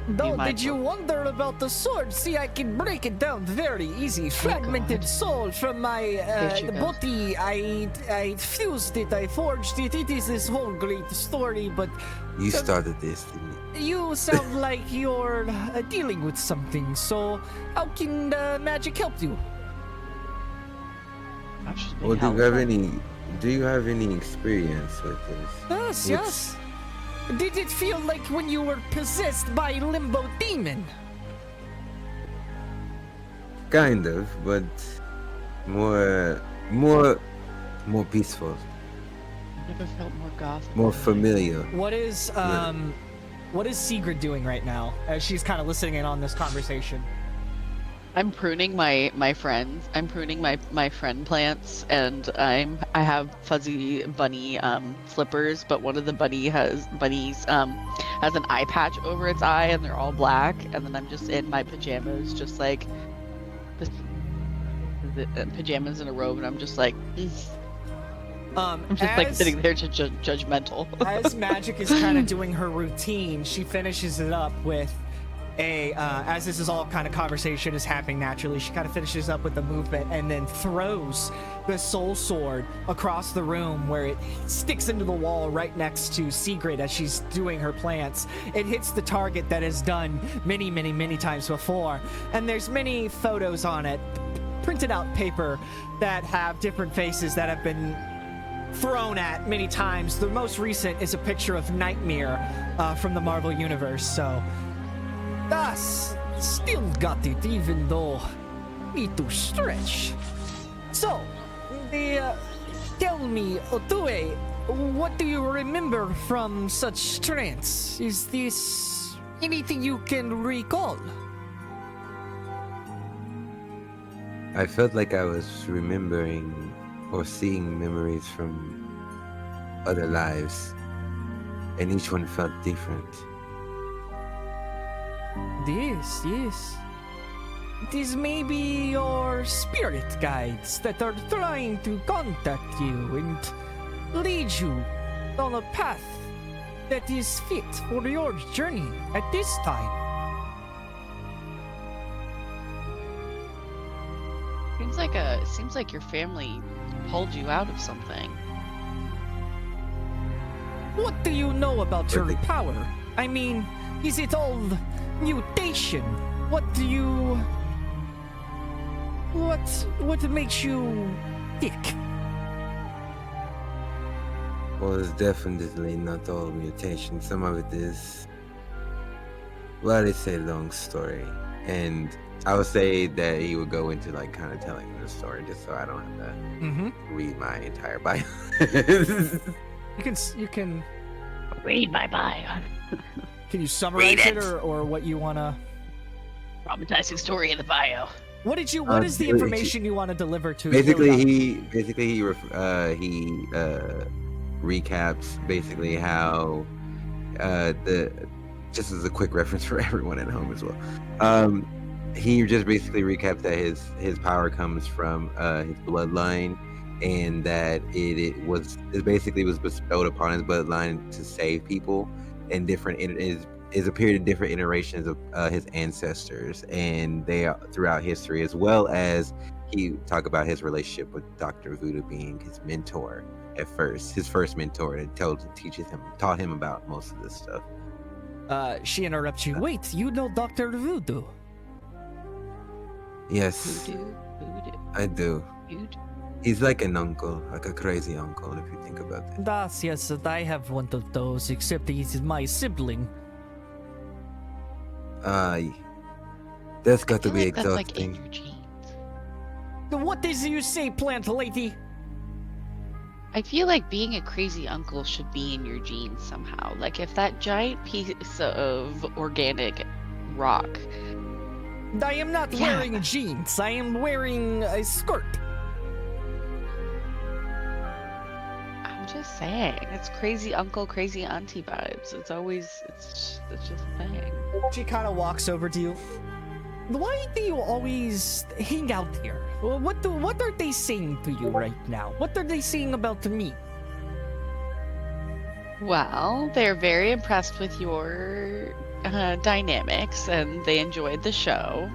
No, did you wonder about the sword? See, I can break it down very easy. Fragmented soul from my body. I fused it. I forged it. It is this whole great story, but You started this, didn't you? you sound like you're dealing with something. So how can magic help you? Well, do you have any experience with this? Yes. Did it feel like when you were possessed by Limbo Demon? Kind of, but more peaceful, Never felt more goth. more familiar. What is Sigrid doing right now as she's kind of listening in on this conversation? I'm pruning my friends. I'm pruning my friend plants, and I have fuzzy bunny slippers, but one of the bunnies has an eye patch over its eye, and they're all black. And then I'm just in my pajamas, just like this, pajamas and a robe, and I'm just like, I'm just like sitting there judgmental. As Magic is kind of doing her routine, she finishes it up with as this is all kind of conversation is happening naturally, she kind of finishes up with the movement and then throws the soul sword across the room where it sticks into the wall right next to Sigrid as she's doing her plants. It hits the target that is done many, many, many times before, and there's many photos on it, printed out paper that have different faces that have been thrown at many times. The most recent is a picture of Nightmare from the Marvel Universe, so still got it, even though need to stretch. So, tell me, Otue, what do you remember from such trance? Is this anything you can recall? I felt like I was remembering or seeing memories from other lives, and each one felt different. Yes. It is maybe your spirit guides that are trying to contact you and lead you on a path that is fit for your journey at this time. Seems like your family pulled you out of something. What do you know about your power? I mean, is it all mutation? What makes you tick? Well, it's definitely not all mutation. Some of it is. Well, it's a long story, and I would say that he would go into like kind of telling the story, just so I don't have to Mm-hmm. read my entire bio. You can. Read my bio. Can you summarize Read it, it. or what you wanna? Traumatizing story in the bio. What did you? What is the he- information you want to deliver to? basically, Showdown? he recaps basically how the just as a quick reference for everyone at home as well. He just basically recaps that his power comes from his bloodline, and that it basically was bestowed upon his bloodline to save people, and is appeared in different iterations of his ancestors, and they are throughout history, as well as he talk about his relationship with Dr. Voodoo being his mentor at first, his first mentor that taught him about most of this stuff. She interrupts you. Wait, you know Dr. Voodoo? Yes, Voodoo. I do. Voodoo. He's like an uncle, like a crazy uncle, if you think about it. Yes, I have one of those, except he's my sibling. That's got to I feel be like that's like in exhausting. your genes. What is you say, plant lady? I feel like being a crazy uncle should be in your genes somehow. Like if that giant piece of organic rock. I am not Yeah. wearing jeans. I am wearing a skirt. I'm just saying, it's crazy uncle, crazy auntie vibes. It's just a thing. She kind of walks over to you. Why do you always hang out here? What are they saying to you right now? What are they saying about me? Well, they're very impressed with your dynamics, and they enjoyed the show.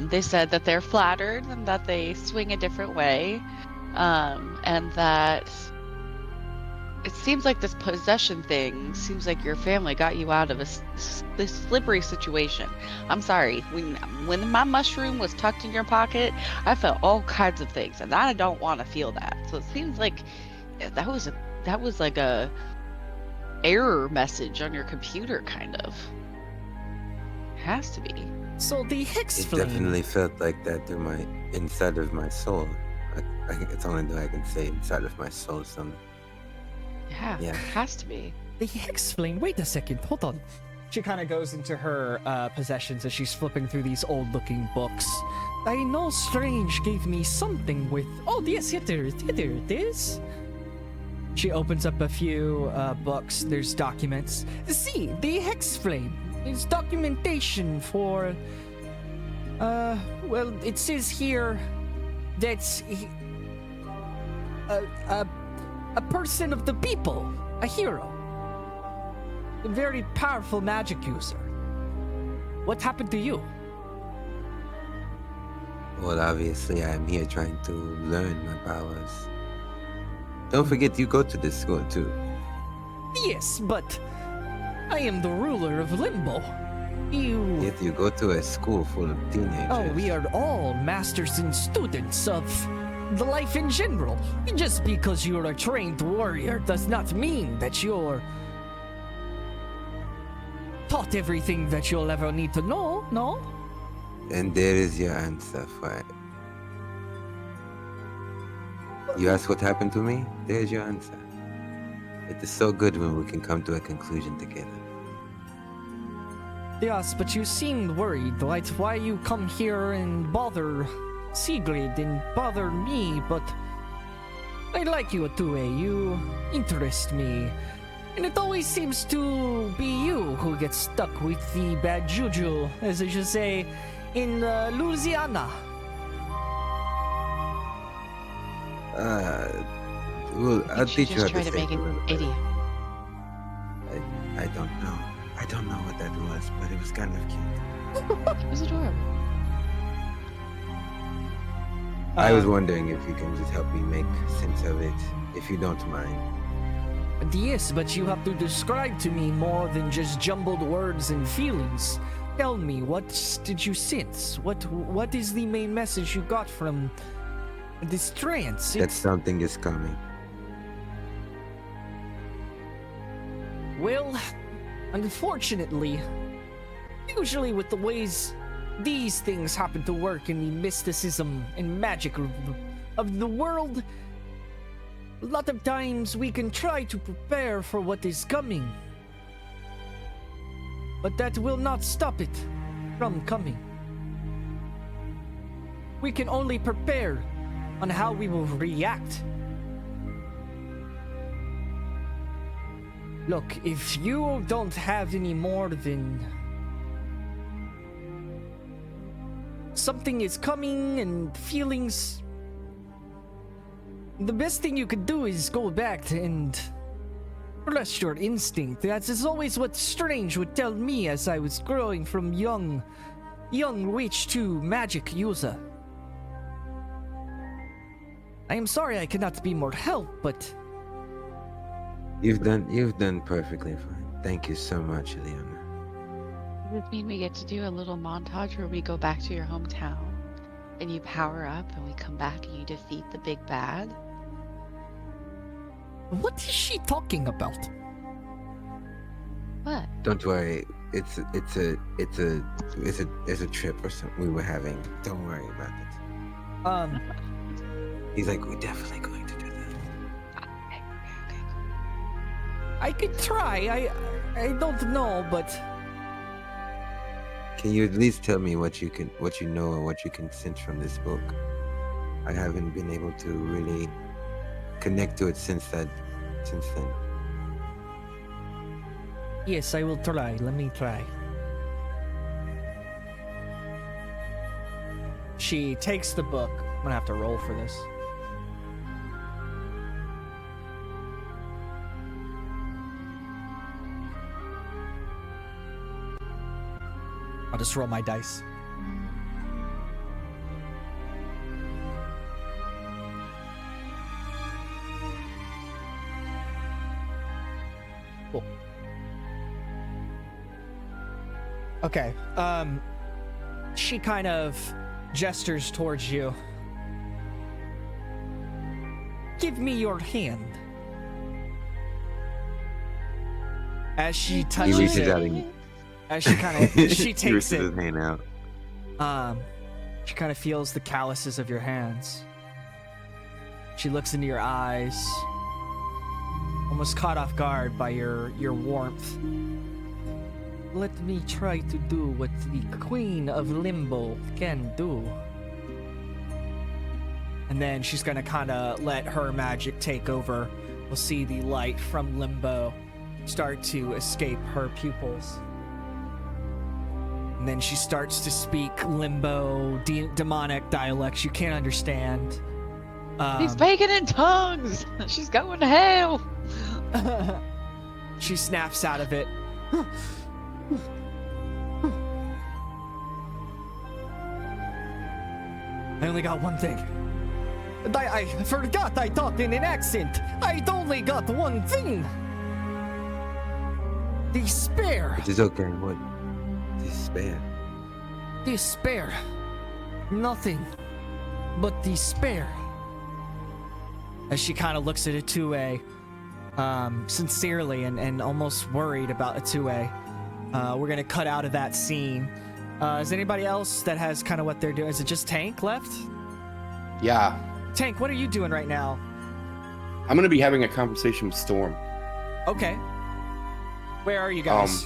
They said that they're flattered and that they swing a different way, and that it seems like this possession thing seems like your family got you out of this slippery situation. I'm sorry, when my mushroom was tucked in your pocket, I felt all kinds of things, and I don't want to feel that. So it seems like that was like a error message on your computer, kind of. Has to be. So the Hex It flame. definitely felt like that through my inside of my soul. It's only that I can say inside of my soul. Yeah, has to be. The Hex flame. Wait a second. Hold on. She kind of goes into her possessions as she's flipping through these old-looking books. I know Strange gave me something with. Oh, yes, here it is. She opens up a few books. There's documents. See, the Hex flame is documentation for. Well, it says here that a person of the people, a hero, a very powerful magic user. What happened to you? Well, obviously, I'm here trying to learn my powers. Don't forget, you go to this school too. Yes, but I am the ruler of Limbo. Yet you go to a school full of teenagers. Oh, we are all masters and students of the life in general. Just because you're a trained warrior does not mean that you're taught everything that you'll ever need to know, no? And there is your answer for it. You ask what happened to me? There's your answer. It is so good when we can come to a conclusion together. Yes, but you seemed worried, right? Why you come here and bother Sigrid and bother me, but I like you, Atue. You interest me. And it always seems to be you who gets stuck with the bad juju, as I should say, in Louisiana. Well, I I'll think she teach you just how tried to to make save a an little bit. idiot. I don't know. I don't know what that was, but it was kind of cute. It was adorable. I was wondering if you can just help me make sense of it, if you don't mind. Yes, but you have to describe to me more than just jumbled words and feelings. Tell me, what did you sense? What is the main message you got from this trance? That something is coming. Well, unfortunately, usually with the ways these things happen to work in the mysticism and magic of the world, a lot of times we can try to prepare for what is coming. But that will not stop it from coming. We can only prepare on how we will react. Look, if you don't have any more than something is coming and feelings, the best thing you could do is go back and trust your instinct. That is always what Strange would tell me as I was growing from young witch to magic user. I am sorry I cannot be more help, but You've done perfectly fine. Thank you so much, Leona. Does this mean we get to do a little montage where we go back to your hometown and you power up and we come back and you defeat the big bad? what is she talking about? What? Don't worry. It's a trip or something we were having. Don't worry about it. He's like, we're definitely going to do that. Okay. I could try. I don't know, but Can you at least tell me what you know and what you can sense from this book? I haven't been able to really connect to it since then. yes, I will try. Let me try. She takes the book. I'm gonna have to roll for this. I'll just roll my dice. Cool. Okay. She kind of gestures towards you. Give me your hand. As she He touches reaches it, out and as she kind of she he takes reaches it. his hand out. She kind of feels the calluses of your hands. She looks into your eyes, almost caught off guard by your warmth. Let me try to do what the Queen of Limbo can do. And then she's gonna kind of let her magic take over. We'll see the light from Limbo start to escape her pupils. And then she starts to speak Limbo, demonic dialects you can't understand. He's speaking in tongues! She's going to hell! She snaps out of it. I only got one thing. I forgot I talked in an accent. I only got one thing. Despair. It is okay. What? Despair. Despair. Nothing but despair. As she kind of looks at Atue, sincerely and almost worried about Atue. We're gonna cut out of that scene. Is anybody else that has kind of what they're doing? Is it just Tank left? Yeah. Tank, what are you doing right now? I'm gonna be having a conversation with Storm. Okay. Where are you guys?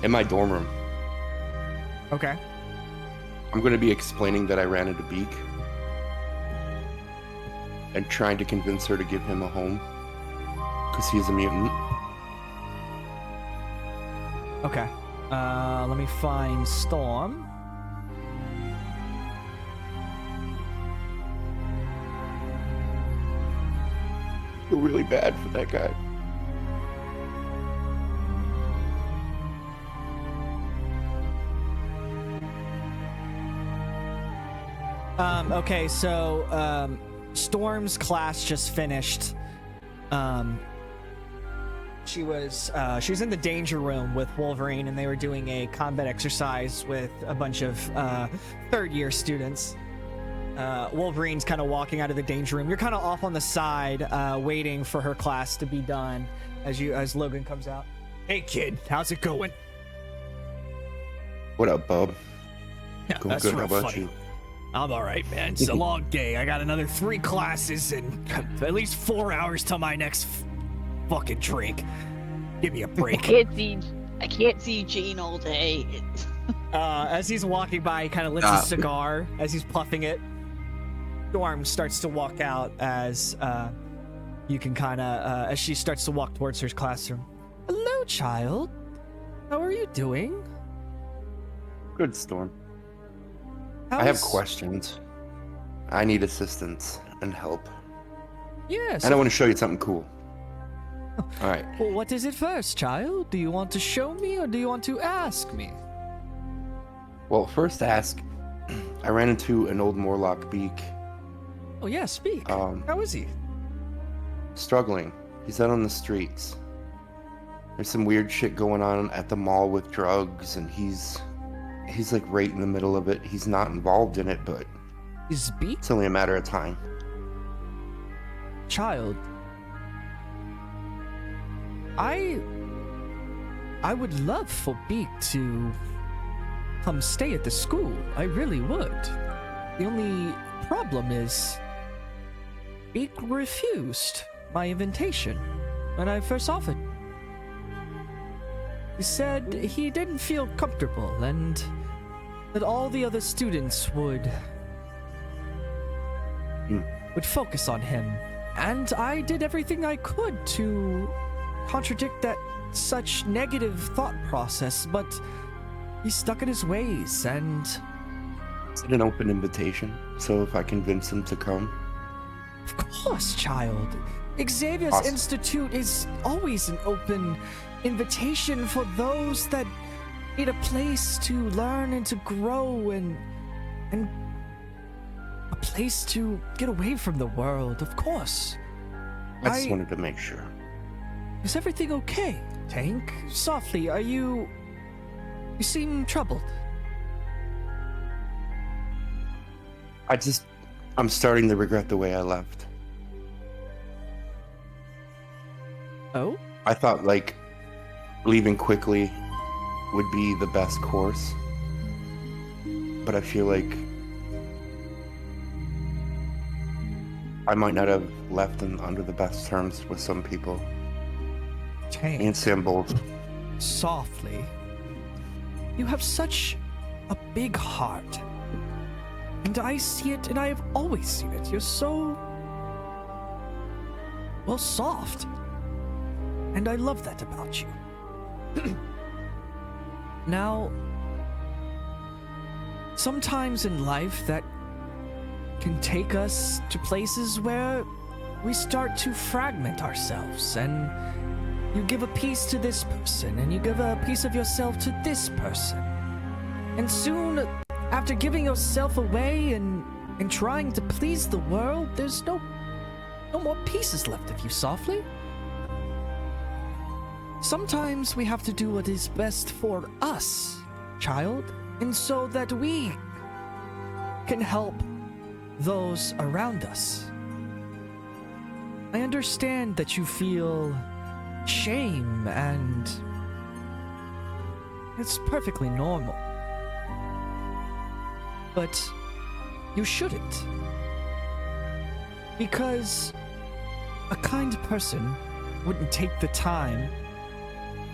In my dorm room. Okay. I'm gonna be explaining that I ran into Beak. And trying to convince her to give him a home. Because he's a mutant. Okay. Let me find Storm. I feel really bad for that guy. Okay, so, Storm's class just finished. She was in the danger room with Wolverine, and they were doing a combat exercise with a bunch of third-year students. Wolverine's kind of walking out of the danger room. You're kind of off on the side, waiting for her class to be done as Logan comes out. Hey kid, how's it going? What up, bub? Yeah, Going that's good. How real about funny. you? I'm all right, man. It's a long day. I got another 3 classes and at least 4 hours till my next fucking drink. Give me a break. I can't see Jane all day. As he's walking by, he kind of lit a cigar as he's puffing it. Storm starts to walk out as you can kind of as she starts to walk towards her classroom. Hello, child. How are you doing? Good, Storm. I have questions. I need assistance and help. Yes. And I want to show you something cool. All right. Well, what is it first, child? Do you want to show me or do you want to ask me? Well, first ask. I ran into an old Morlock Beak. Oh yeah, speak. How is he? Struggling. He's out on the streets. There's some weird shit going on at the mall with drugs, and he's like right in the middle of it. He's not involved in it, but Is Beak? it's only a matter of time. Child. I would love for Beak to come stay at the school. I really would. The only problem is Beak refused my invitation when I first offered. He said he didn't feel comfortable and that all the other students would focus on him. And I did everything I could to contradict that such negative thought process, but he's stuck in his ways and... Is it an open invitation? So if I convince him to come? Of course, child. Xavier's Awesome. Institute is always an open invitation for those that need a place to learn and to grow and a place to get away from the world, of course. I just wanted to make sure. Is everything okay, Tank? Softly, you seem troubled. I'm starting to regret the way I left. Oh? I thought, like, leaving quickly would be the best course. But I feel like I might not have left under the best terms with some people. Tank. And Sam Bold. Softly. You have such a big heart. And I see it, and I have always seen it. You're so... well, soft. And I love that about you. Now, sometimes in life that can take us to places where we start to fragment ourselves, and you give a piece to this person, and you give a piece of yourself to this person. And soon, after giving yourself away and trying to please the world, there's no more pieces left of you, Softly. Sometimes we have to do what is best for us, child, and so that we can help those around us. I understand that you feel shame, and it's perfectly normal. But you shouldn't. Because a kind person wouldn't take the time.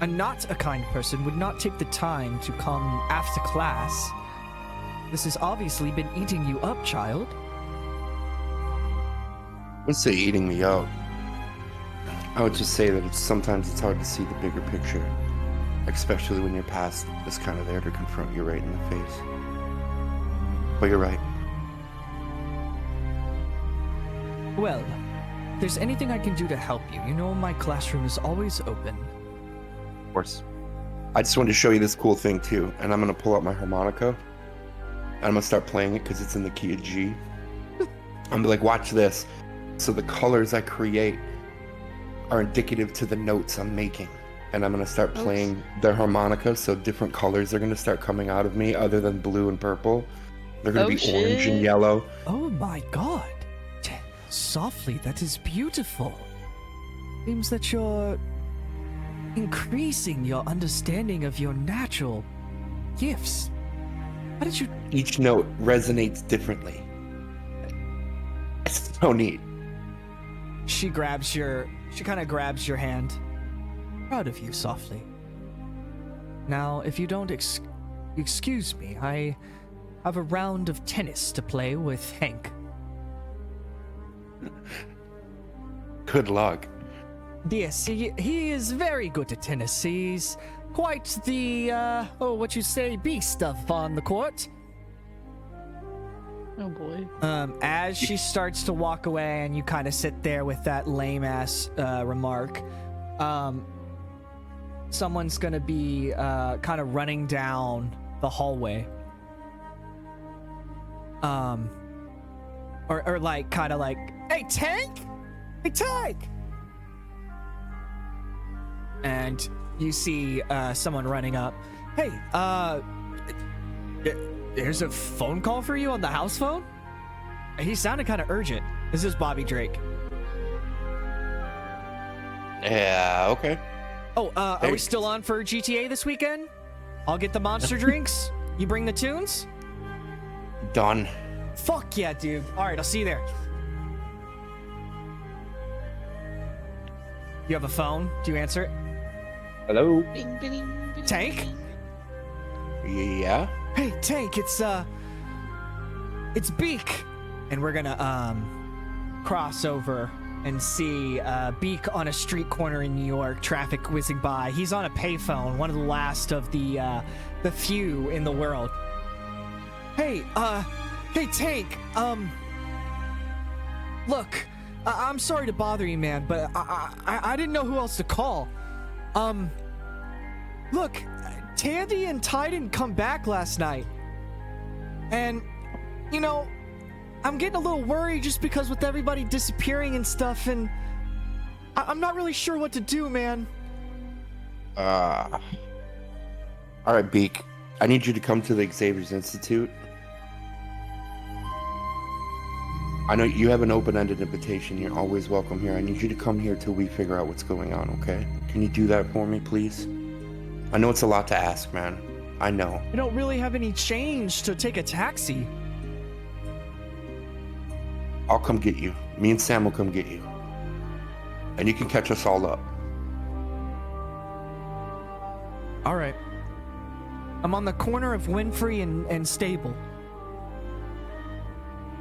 A not a kind person would not take the time to come after class. This has obviously been eating you up, child. I wouldn't say eating me up. I would just say that sometimes it's hard to see the bigger picture. Especially when your past is kind of there to confront you right in the face. But you're right. Well, if there's anything I can do to help you, you know my classroom is always open. Of course. I just wanted to show you this cool thing too, and I'm gonna pull out my harmonica, and I'm gonna start playing it because it's in the key of G. I'm gonna be like, watch this. So the colors I create are indicative to the notes I'm making, and I'm gonna start playing the harmonica, so different colors are gonna start coming out of me other than blue and purple. They're gonna be orange and yellow. Oh my god. Softly, that is beautiful. Seems that you're increasing your understanding of your natural gifts. How did you? Each note resonates differently. It's so neat. She kind of grabs your hand. Proud of you, softly. Now, if you don't excuse me, I have a round of tennis to play with Hank. Good luck. Yes, he is very good at tennis. He's quite the, beast on the court. Oh boy. As she starts to walk away and you kind of sit there with that lame-ass remark, someone's gonna be kind of running down the hallway. Or like, kind of like, hey, Tank! Hey, Tank! And you see someone running up. Hey, there's a phone call for you on the house phone? He sounded kind of urgent. This is Bobby Drake. Yeah, okay. Oh, are we still on for GTA this weekend? I'll get the monster drinks. You bring the tunes? Done. Fuck yeah, dude. All right, I'll see you there. You have a phone? Do you answer it? Hello? Bing, bing, bing, bing, Tank? bing. Yeah? Hey, Tank, it's Beak. And we're gonna, cross over and see, Beak on a street corner in New York, traffic whizzing by. He's on a payphone, one of the last of the few in the world. Hey, Tank, look, I'm sorry to bother you, man, but I didn't know who else to call. Look, Tandy and Ty didn't come back last night. And, you know, I'm getting a little worried just because with everybody disappearing and stuff, and I'm not really sure what to do, man. All right, Beak. I need you to come to the Xavier's Institute. I know you have an open-ended invitation. You're always welcome here. I need you to come here till we figure out what's going on, okay? Can you do that for me, please? I know it's a lot to ask, man. I know. I don't really have any change to take a taxi. I'll come get you. Me and Sam will come get you. And you can catch us all up. All right. I'm on the corner of Winfrey and Stable.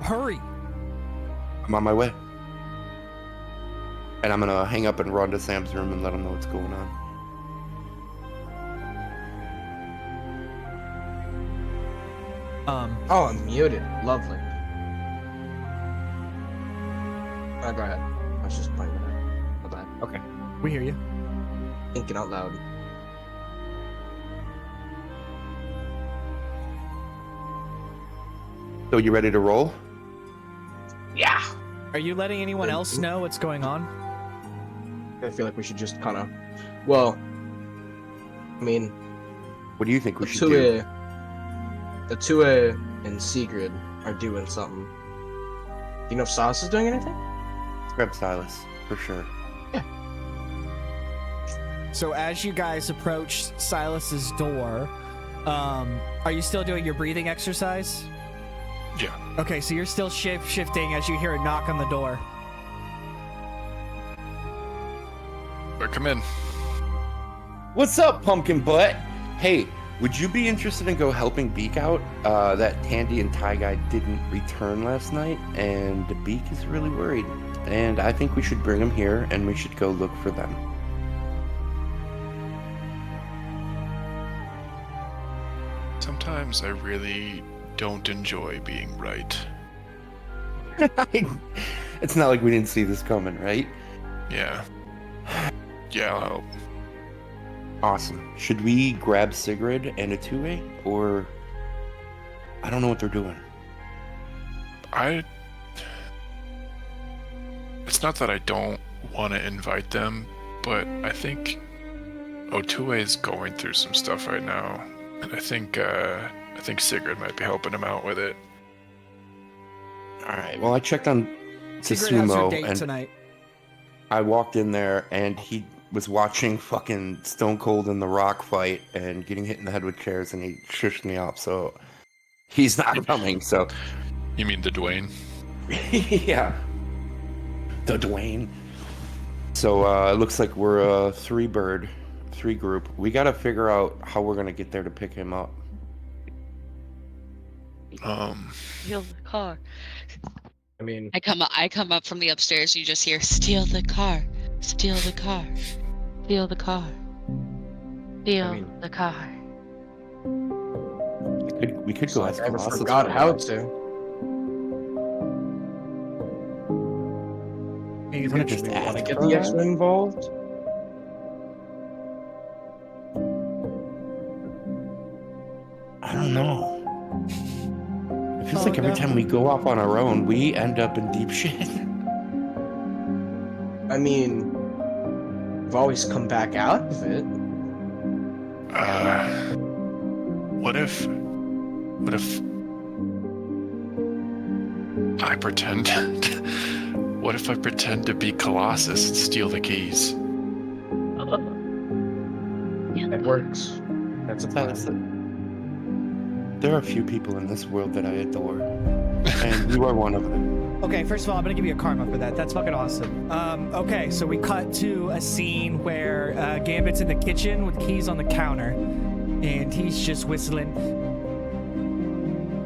Hurry. I'm on my way. And I'm gonna hang up and run to Sam's room and let him know what's going on. Oh, I'm muted. Lovely. Go ahead. I was just playing with it. My bad. Okay. We hear you. Thinking out loud. So you ready to roll? Yeah. Are you letting anyone else know what's going on? I feel like we should just kind of. Well, I mean, What do you think we should do? The 2A and Sigrid are doing something. Do you know if Silas is doing anything? Grab Silas, for sure. So as you guys approach Silas's door, are you still doing your breathing exercise? Yeah. Okay, so you're still shifting as you hear a knock on the door. But come in. What's up, pumpkin butt? Hey, would you be interested in go helping Beak out? That Tandy and Ty guy didn't return last night, and Beak is really worried. And I think we should bring him here, and we should go look for them. Sometimes I really don't enjoy being right. It's not like we didn't see this coming, right? Yeah. Yeah, I'll help. Awesome. Should we grab Sigrid and a 2A? Or... I don't know what they're doing. It's not that I don't want to invite them, but I think O2A is going through some stuff right now, and I think Sigrid might be helping him out with it. Alright, well I checked on Sigrid has her Susumo date and tonight. I walked in there and was watching fucking Stone Cold and The Rock fight and getting hit in the head with chairs, and he shushed me off. So he's not coming. So You mean the Dwayne? yeah, the Dwayne. So it looks like we're a three group. We got to figure out how we're gonna get there to pick him up. Steal the car. I mean, I come up from the upstairs. You just hear, "Steal the car, steal the car, steal the car, steal the car." We could go ask I never Colossus forgot for how it. to. Maybe We're gonna just just Want ask to get for the that? X-Men involved? I don't know. It feels like every time we go off on our own, we end up in deep shit. I mean, we've always come back out of it. What if I pretend? What if I pretend to be Colossus and steal the keys? It works. That's a plan. There are a few people in this world that I adore, and you are one of them. Okay, first of all, I'm gonna give you a karma for that. That's fucking awesome. Okay, so we cut to a scene where Gambit's in the kitchen with keys on the counter, and he's just whistling.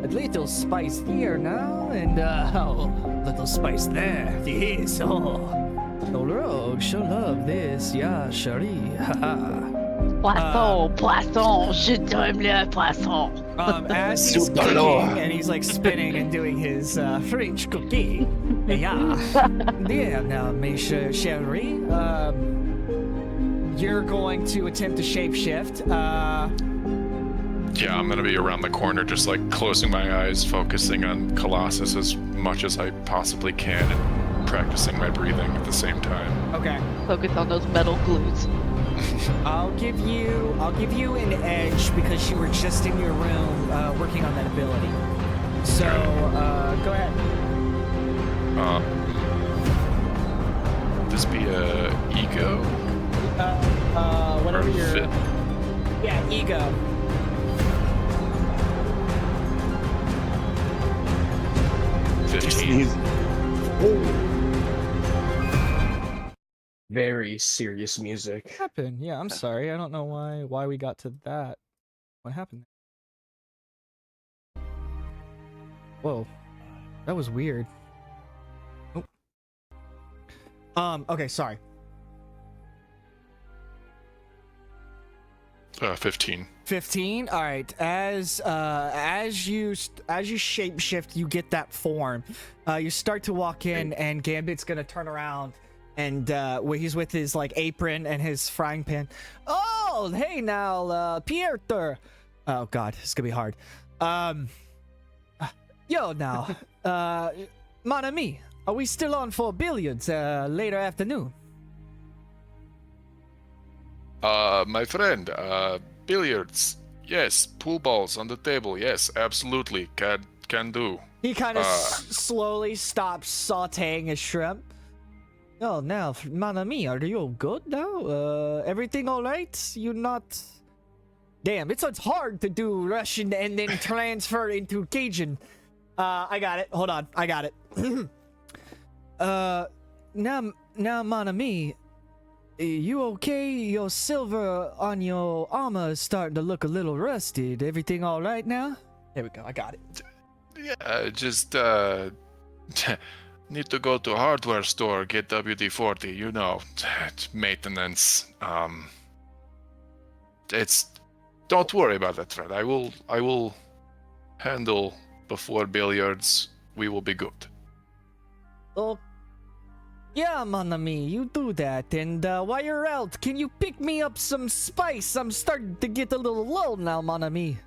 A little spice here now, and little spice there. Yes, the rogue shall love this. Yeah, Cherie. Haha. Poisson, je t'aime le poisson. As he's cooking and he's like spinning and doing his French cookie. Yeah. Yeah, now, mes chérie, you're going to attempt to shapeshift. Yeah, I'm gonna be around the corner, just like closing my eyes, focusing on Colossus as much as I possibly can, and practicing my breathing at the same time. Okay. Focus on those metal glues. I'll give you an edge because you were just in your room working on that ability. So, go ahead. Would this be a ego? Whatever Or your... fit? Yeah, ego. Very serious music. What happened? Yeah, I'm sorry. I don't know why we got to that. What happened? Whoa. That was weird. Oh. Okay, sorry. 15. 15. All right. As you shapeshift, you get that form. You start to walk in, and Gambit's gonna turn around, and he's with his like apron and his frying pan. Oh, hey now, Pieter. Oh God, it's gonna be hard. Yo now, mon ami, are we still on for billiards later afternoon? My friend, billiards. Yes, pool balls on the table. Yes, absolutely. Can do. He kind of slowly stops sautéing his shrimp. Oh, now, mon ami, are you good now? Everything all right? You not... Damn, it's hard to do Russian and then transfer into Cajun. I got it. Hold on. I got it. Now, mon ami, you okay? Your silver on your armor is starting to look a little rusted. Everything all right now? There we go. I got it. Yeah, just need to go to a hardware store, get WD-40. You know, maintenance. It's. Don't worry about that, Fred. I will handle before billiards. We will be good. Oh, yeah, mon ami, you do that. And while you're out, can you pick me up some spice? I'm starting to get a little low now, mon ami.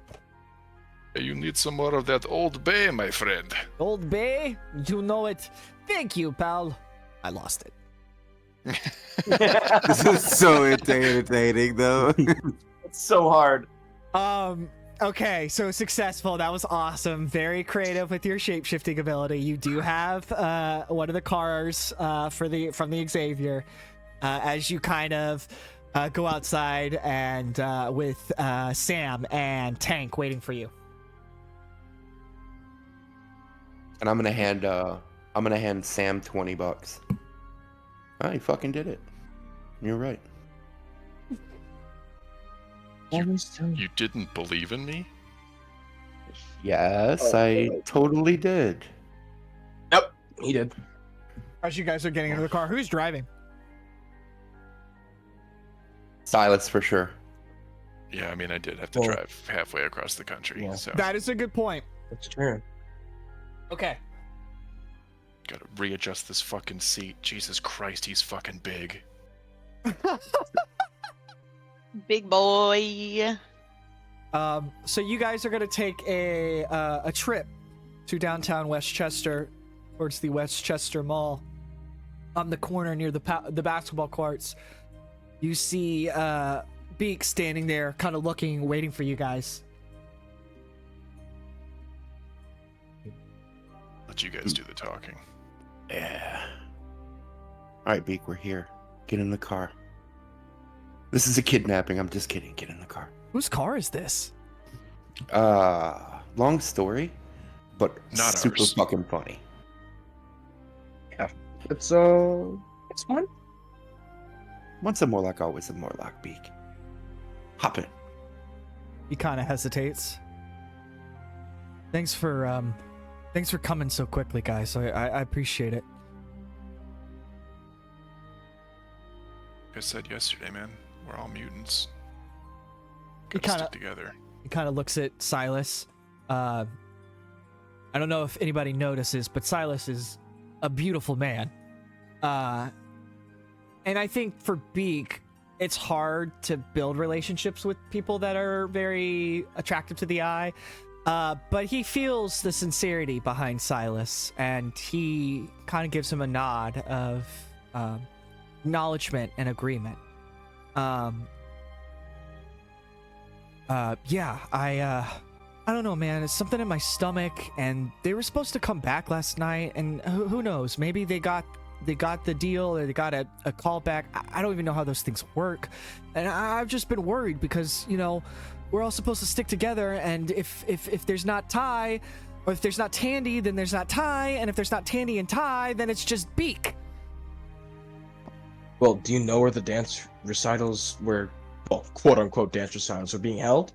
You need some more of that Old Bay, my friend. Old Bay? You know it. Thank you, pal. I lost it. This is so entertaining, though. It's so hard. Okay, so successful. That was awesome. Very creative with your shapeshifting ability. You do have one of the cars from the Xavier. as you kind of go outside and with Sam and Tank waiting for you. And I'm gonna hand Sam $20. Oh, he fucking did it. You're right. You didn't believe in me? Yes, I totally did. Yep, he did. As you guys are getting into the car, who's driving? Silas for sure. Yeah, I mean, I did have to drive halfway across the country, Yeah. so That is a good point. It's true. Okay. gotta readjust this fucking seat. Jesus Christ, he's fucking big. Big boy. So you guys are gonna take a trip to downtown Westchester, towards the Westchester Mall. On the corner near the basketball courts, you see Beak standing there, kind of looking, waiting for you guys. Let you guys do the talking. Yeah. All right, Beak, we're here. Get in the car. This is a kidnapping. I'm just kidding. Get in the car. Whose car is this? Long story, but Not super ours. fucking funny. It's fun. Once a Morlock, always a Morlock, Beak. Hop in. He kind of hesitates. Thanks for coming so quickly, guys. I appreciate it. Like I said yesterday, man, we're all mutants. He Gotta kinda- stick together. He kind of looks at Silas. I don't know if anybody notices, but Silas is a beautiful man. And I think for Beak, it's hard to build relationships with people that are very attractive to the eye. But he feels the sincerity behind Silas, and he kind of gives him a nod of acknowledgement and agreement. Yeah, I don't know, man. It's something in my stomach, and they were supposed to come back last night, and who knows? Maybe they got the deal, or they got a call back. I don't even know how those things work, and I've just been worried because, you know, we're all supposed to stick together, and if there's not Ty, or if there's not Tandy, then there's not Ty, and if there's not Tandy and Ty, then it's just Beak. Well, do you know where the dance recitals were, well, quote unquote dance recitals are being held?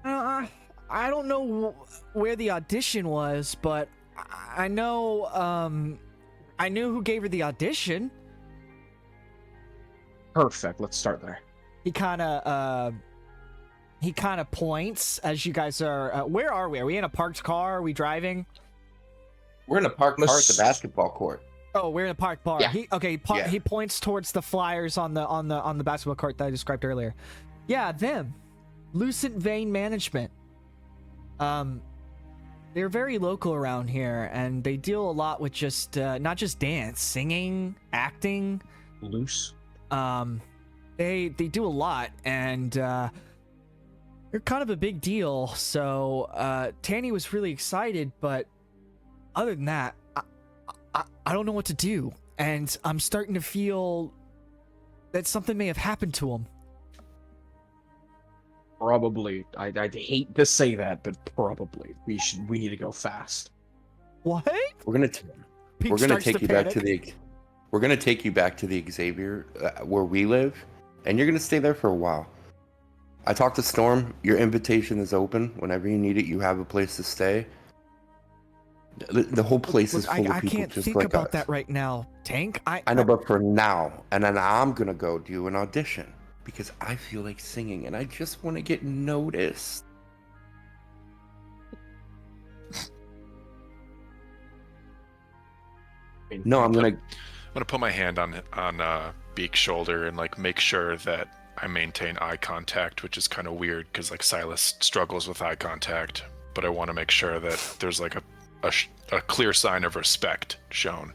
I don't know where the audition was, but I know, I knew who gave her the audition. Perfect. Let's start there. He kind of points as you guys are. Where are we? Are we in a parked car? Are we driving? We're in a parked car at the basketball court. Oh, we're in a parked bar. Yeah. He points towards the flyers on the basketball court that I described earlier. Yeah, them. Lucent Vein Management. They're very local around here, and they deal a lot with just not just dance, singing, acting. Loose. They do a lot, and they're kind of a big deal. So Tanny was really excited, but other than that, I don't know what to do, and I'm starting to feel that something may have happened to him. Probably. I'd hate to say that, but probably. We need to go fast. What? We're gonna Pete take you back to the. We're gonna take you back to the Xavier, where we live, and you're gonna stay there for a while. I talked to Storm. Your invitation is open. Whenever you need it, you have a place to stay. The whole place is full of I people can't just think like about us. that right now, Tank. I know, but for now, and then I'm gonna go do an audition because I feel like singing, and I just want to get noticed. No, I'm gonna put my hand on Beak's shoulder and like make sure that I maintain eye contact, which is kind of weird because like Silas struggles with eye contact, but I want to make sure that there's like a clear sign of respect shown.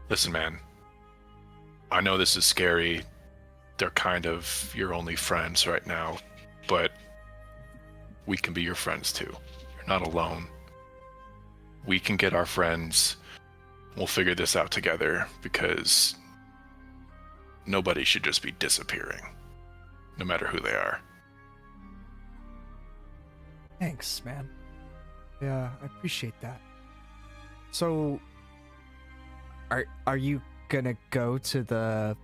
Listen, man, I know this is scary. They're kind of your only friends right now, but we can be your friends too. You're not alone. We can get our friends. We'll figure this out together because nobody should just be disappearing, no matter who they are. Thanks, man. Yeah, I appreciate that. So, are you gonna go to the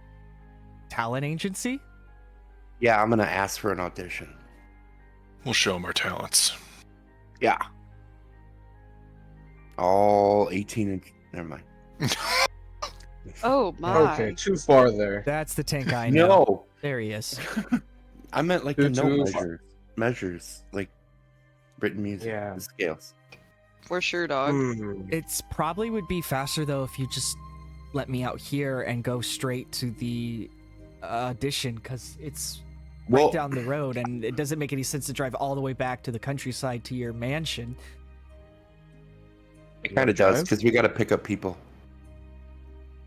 talent agency? Yeah, I'm gonna ask for an audition. We'll show them our talents. Yeah. All 18 inch. Never mind. Oh my. Okay, too far there. That's the tank I know. No, There he is. I meant like Too the note far. measures, like written music, Yeah. the scales. For sure, dog. Hmm. It's probably would be faster though if you just let me out here and go straight to the audition, because it's right Well, down the road, and it doesn't make any sense to drive all the way back to the countryside to your mansion. it kind of does because we got to pick up people.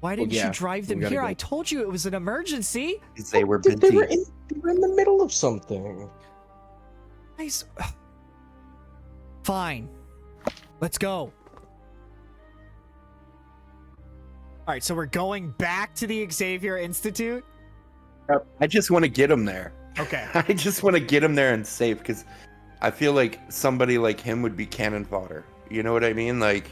Why didn't yeah, you drive them we gotta here? go. I told you it was an emergency. 'Cause they were They busy. were in the middle of something. Nice. Fine. Let's go. All right, so we're going back to the Xavier Institute. I just want to get him there. Okay. I just want to get him there and safe because I feel like somebody like him would be cannon fodder. You know what I mean? Like,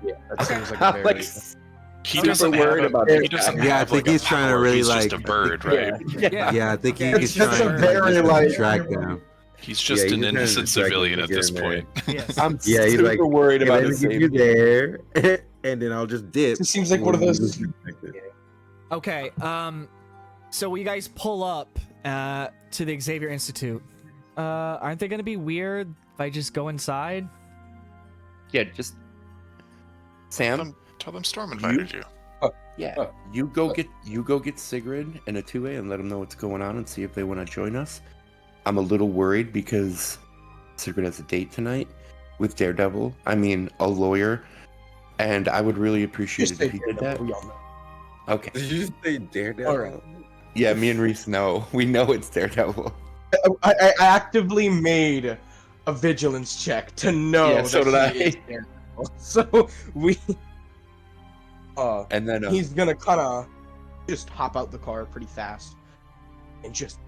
Yeah, that seems like a I'm very. like He super doesn't worried have about a, this he doesn't guy. Yeah, I have, think like, he's a trying to power, really, he's just a like- bird, right? Yeah, I think Yeah, he's that's trying a to very, like- track down. He's just Yeah, an he's trying to innocent distract him civilian from at this getting there. point. Yes. I'm Yeah, he's super like, worried "Hey, about let his me give you safety. there, and then I'll just dip." It seems like one of those. Okay. So you guys pull up to the Xavier Institute. Aren't they gonna be weird if I just go inside? Yeah, just Sam. Tell them Storm invited you. Yeah, you go get Sigrid and a 2A and let them know what's going on and see if they want to join us. I'm a little worried because Sigrid has a date tonight with Daredevil. I mean, a lawyer, and I would really appreciate it if he did that. We all know. Okay. Did you just say Daredevil? All right. Yeah, me and Reese know. We know it's Daredevil. I actively made a vigilance check to know Yeah, so that did he is I. Daredevil. So we. And then He's gonna kind of just hop out the car pretty fast and just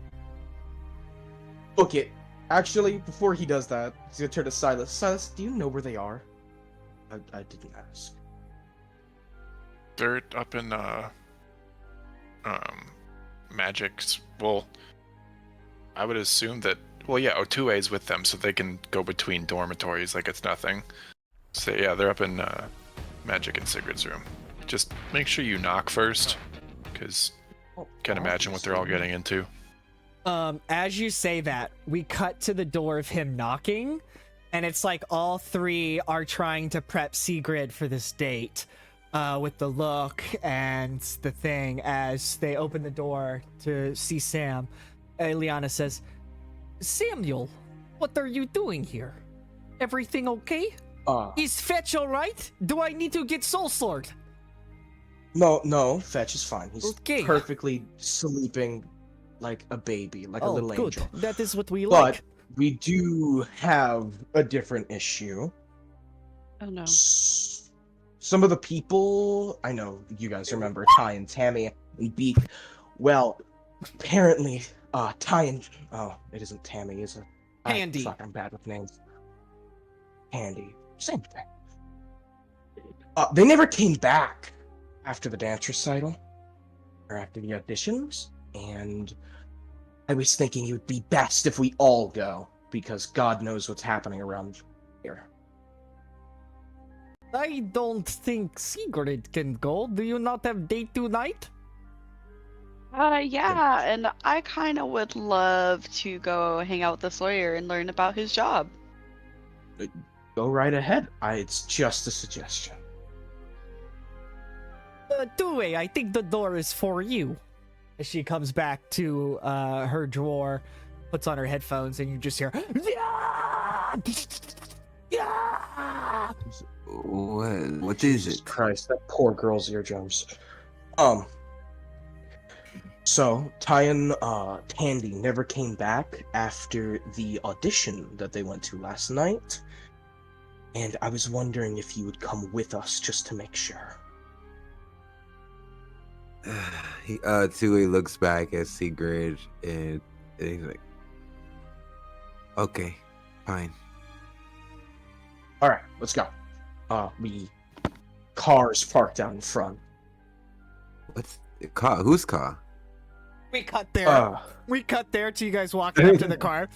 book it. Actually, before he does that, he's gonna turn to Silas. Silas, do you know where they are? I didn't ask. They're up in Magic's. Well, I would assume that. Well, yeah, O2A's with them, so they can go between dormitories like it's nothing. So yeah, they're up in Magic and Sigrid's room. Just make sure you knock first, because can't imagine what they're all getting into. As you say that, we cut to the door of him knocking, and it's like all three are trying to prep Sigrid for this date, with the look and the thing. As they open the door to see Sam, Eliana says, "Samuel, what are you doing here? Everything okay? Is Fetch alright? Do I need to get Soul Sword?" No, Fetch is fine. He's Okay. perfectly sleeping like a baby, like a Oh, little good. angel. That is what we But like. we do have a different issue. Oh no. Some of the people, I know you guys remember Ty and Tammy and Beak. Well, apparently, Ty and it isn't Tammy, is it? Handy. Fuck, I'm bad with names. Handy, same thing. They never came back after the dance recital or after the auditions, and I was thinking it would be best if we all go because God knows what's happening around here. I don't think Sigrid can go. Do you not have date tonight? Yeah, and I kind of would love to go hang out with this lawyer and learn about his job. Go right ahead. It's just a suggestion. Dewey, I think the door is for you. As she comes back to her drawer, puts on her headphones, and you just hear, "Yeah! Yeah!" What is it? Christ, that poor girl's eardrums. So, Ty and Tandy never came back after the audition that they went to last night. And I was wondering if you would come with us just to make sure. Tui looks back at Sigrid and he's like, okay, fine. All right, let's go. Cars parked out in front. What's the car? Whose car? We cut there. We cut there to you guys walking up to the car.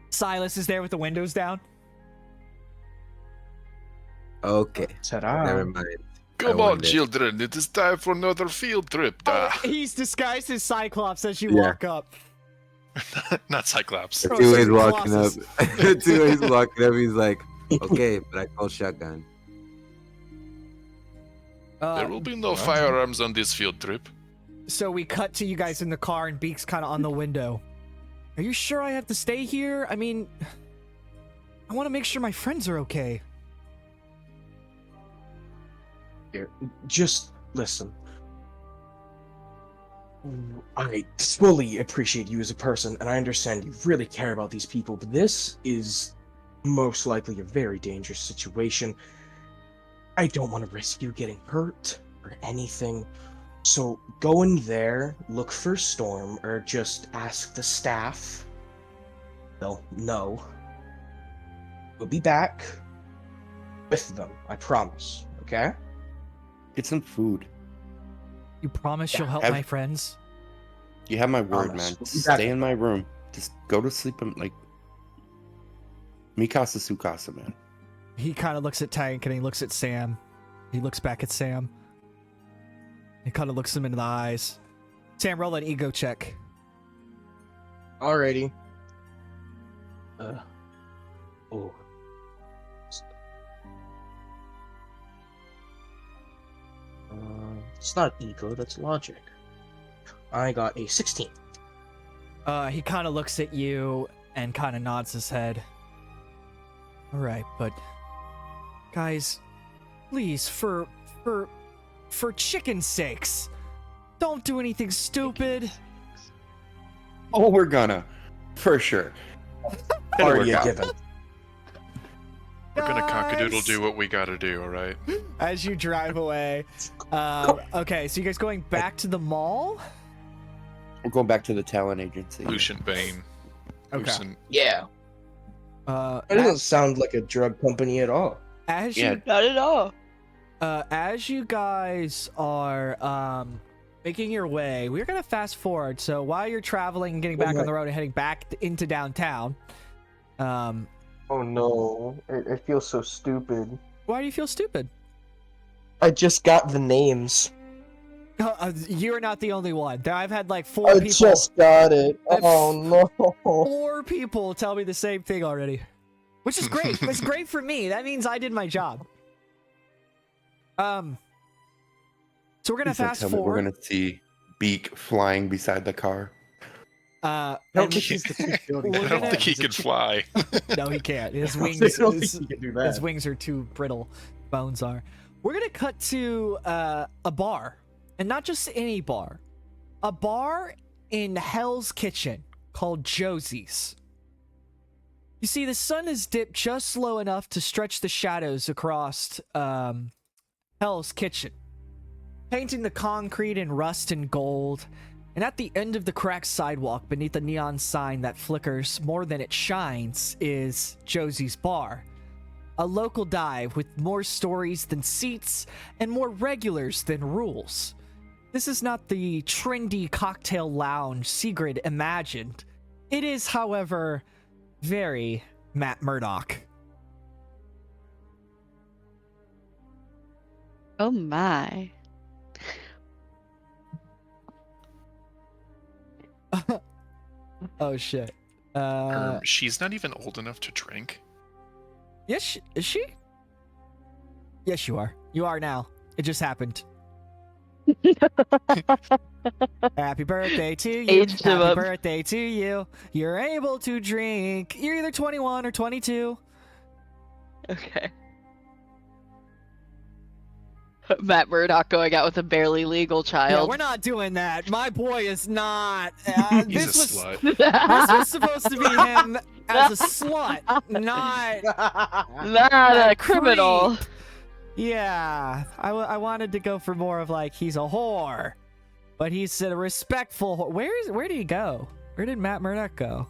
Silas is there with the windows down. Okay, Ta-da. never mind. Come I on, wonder. children. It is time for another field trip. He's disguised as Cyclops as you Yeah. walk up. Not Cyclops. Oh, Tui's so walking up. Colossus. Tui's walking up. He's like, okay, but I call shotgun. There will be no firearms on this field trip. So we cut to you guys in the car and Beak's kind of on the window. Are you sure I have to stay here? I mean, I want to make sure my friends are okay. Here, just listen. I fully appreciate you as a person, and I understand you really care about these people, but this is most likely a very dangerous situation. I don't want to risk you getting hurt or anything. So go in there, look for Storm, or just ask the staff. They'll know. We'll be back with them, I promise, okay? Get some food. You promise you'll help Have- my friends? You have my word, Promise. man. We'll be back. Stay in my room. Just go to sleep and like Mikasa Sukasa, man. He kind of looks at Tank and he looks at Sam. He looks back at Sam. He kind of looks him in the eyes. Sam, roll an ego check. Alrighty. It's not ego, that's logic. I got a 16. He kind of looks at you and kind of nods his head. All right, but guys, please, for chicken's sakes, don't do anything stupid. Oh, we're gonna. For sure. It'll Already work a out. given. We're gonna cockadoodle Guys! do what we gotta do, alright? As you drive away. Okay, so you guys going back to the mall? We're going back to the talent agency. Lucent Bane. Okay. Lucent. Yeah. It doesn't sound like a drug company at all. As Yeah. you Not at all. as you guys are making your way, we're gonna fast forward. So while you're traveling and getting back on the road and heading back into downtown, Oh no, I feel so stupid. why do you feel stupid? I just got the names. You're not the only one. I've had like four I people. just got it. I've- Oh no. 4 people tell me the same thing already, which is great. It's great for me. That means I did my job. So we're gonna Please don't fast tell me forward. We're gonna see Beak flying beside the car. I And don't think he's the chief building. We're I don't gonna- think he can fly. no, he can't. His I wings. don't think His, he can do his that. wings are too brittle. Bones are. We're gonna cut to a bar, and not just any bar. A bar in Hell's Kitchen called Josie's. You see, the sun has dipped just low enough to stretch the shadows across Hell's Kitchen, painting the concrete in rust and gold. And at the end of the cracked sidewalk, beneath a neon sign that flickers more than it shines, is Josie's Bar. A local dive with more stories than seats and more regulars than rules. This is not the trendy cocktail lounge Sigrid imagined. It is, however, very Matt Murdock. Oh my. Oh shit. She's not even old enough to drink. Yes, is she? Yes, you are. You are now. It just happened. Happy birthday to you. Aged him Happy up. birthday to you. You're able to drink. You're either 21 or 22. Okay. Matt Murdock going out with a barely legal Yeah, child. we're not doing that. My boy is not. He's This a was slut. this was supposed to be him as a slut, not Not a criminal. creep. Yeah, I wanted to go for more of like he's a whore, but he's a respectful whore. Where did he go? Where did Matt Murdock go?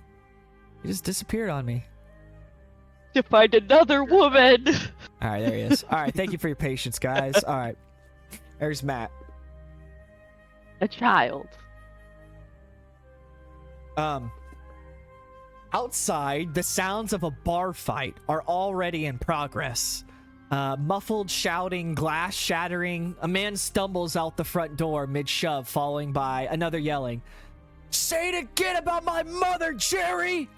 He just disappeared on me. To find another woman. All right, there he is. All right, thank you for your patience, guys. All right, there's Matt. A child. Outside, the sounds of a bar fight are already in progress. Muffled shouting, glass shattering. A man stumbles out the front door mid-shove, following by another yelling, "Say it again about my mother, Jerry!"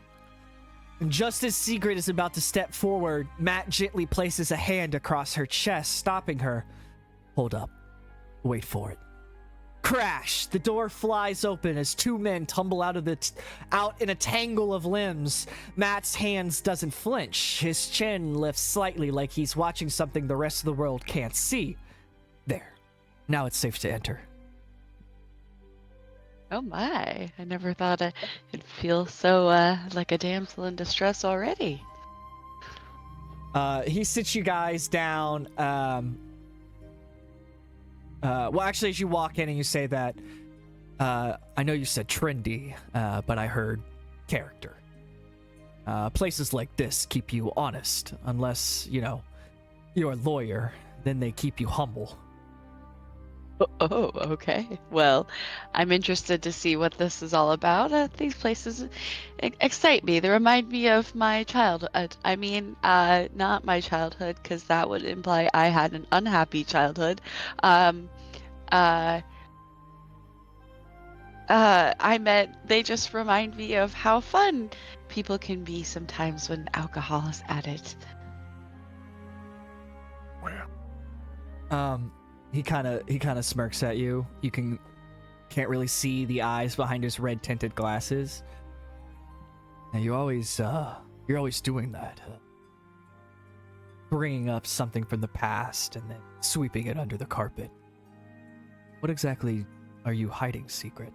And just as Sigrid is about to step forward, Matt gently places a hand across her chest, stopping her. Hold up. Wait for it. Crash! The door flies open as two men tumble out in a tangle of limbs. Matt's hands doesn't flinch. His chin lifts slightly like he's watching something the rest of the world can't see. There. Now it's safe to enter. Oh my. I never thought it'd feel so like a damsel in distress already. He sits you guys down. Well, actually, as you walk in and you say that, I know you said trendy, but I heard character. Places like this keep you honest, unless, you're a lawyer, then they keep you humble. Oh, okay. Well, I'm interested to see what this is all about. These places excite me. They remind me of my childhood. I mean, not my childhood, because that would imply I had an unhappy childhood. I meant they just remind me of how fun people can be sometimes when alcohol is added. He kind of smirks at you. You can't really see the eyes behind his red tinted glasses. And you're always doing that, bringing up something from the past and then sweeping it under the carpet. What exactly are you hiding, Secret?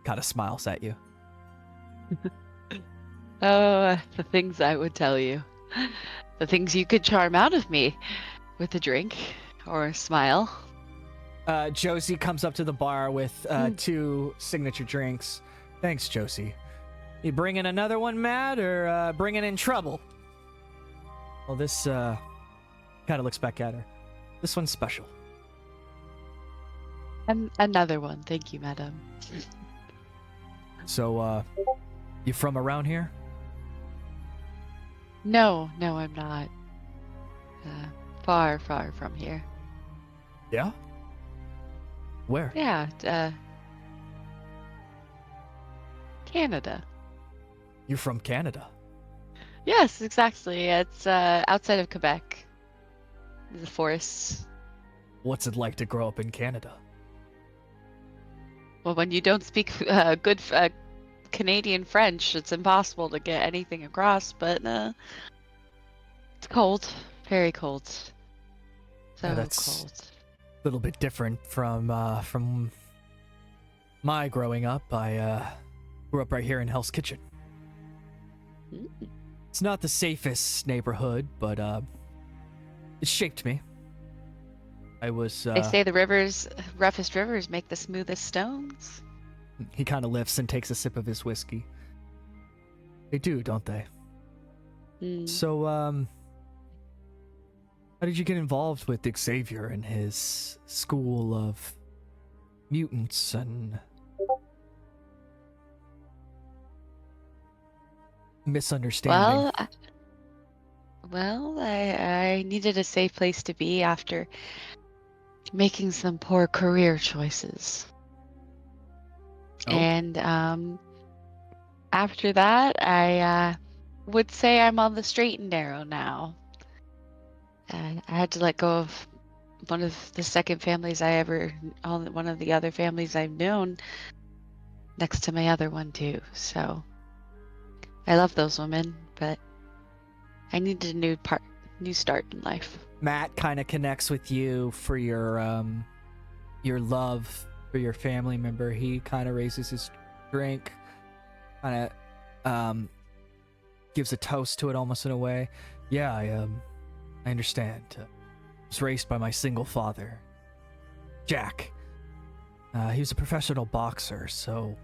Kind of smiles at you. Oh, the things I would tell you. The things you could charm out of me with a drink or a smile. Josie comes up to the bar with 2 signature drinks. Thanks, Josie. You bringing another one, Matt, or bringing in trouble? Well, this kind of looks back at her. This one's special. Another one, thank you, madam. So, you from around here? No, I'm not. Far from here. Yeah? Where? Yeah, Canada. You're from Canada? Yes, exactly. It's outside of Quebec. The forests. What's it like to grow up in Canada? Well, when you don't speak good Canadian French, it's impossible to get anything across, but it's cold. Very cold. So Yeah, that's cold. a little bit different from my growing up. I grew up right here in Hell's Kitchen. Mm. It's not the safest neighborhood, but it shaped me. I was. They say the roughest rivers make the smoothest stones. He kind of lifts and takes a sip of his whiskey. They do, don't they? Mm. So, how did you get involved with Xavier and his school of mutants and misunderstanding? Well, I needed a safe place to be after making some poor career choices. Oh. And after that, I would say I'm on the straight and narrow now. I had to let go of one of the other families I've known, next to my other one too. So I love those women, but I needed a new start in life. Matt kind of connects with you for your love for your family member. He kind of raises his drink, kind of gives a toast to it almost in a way. Yeah, I understand. was raised by my single father, Jack. He was a professional boxer, so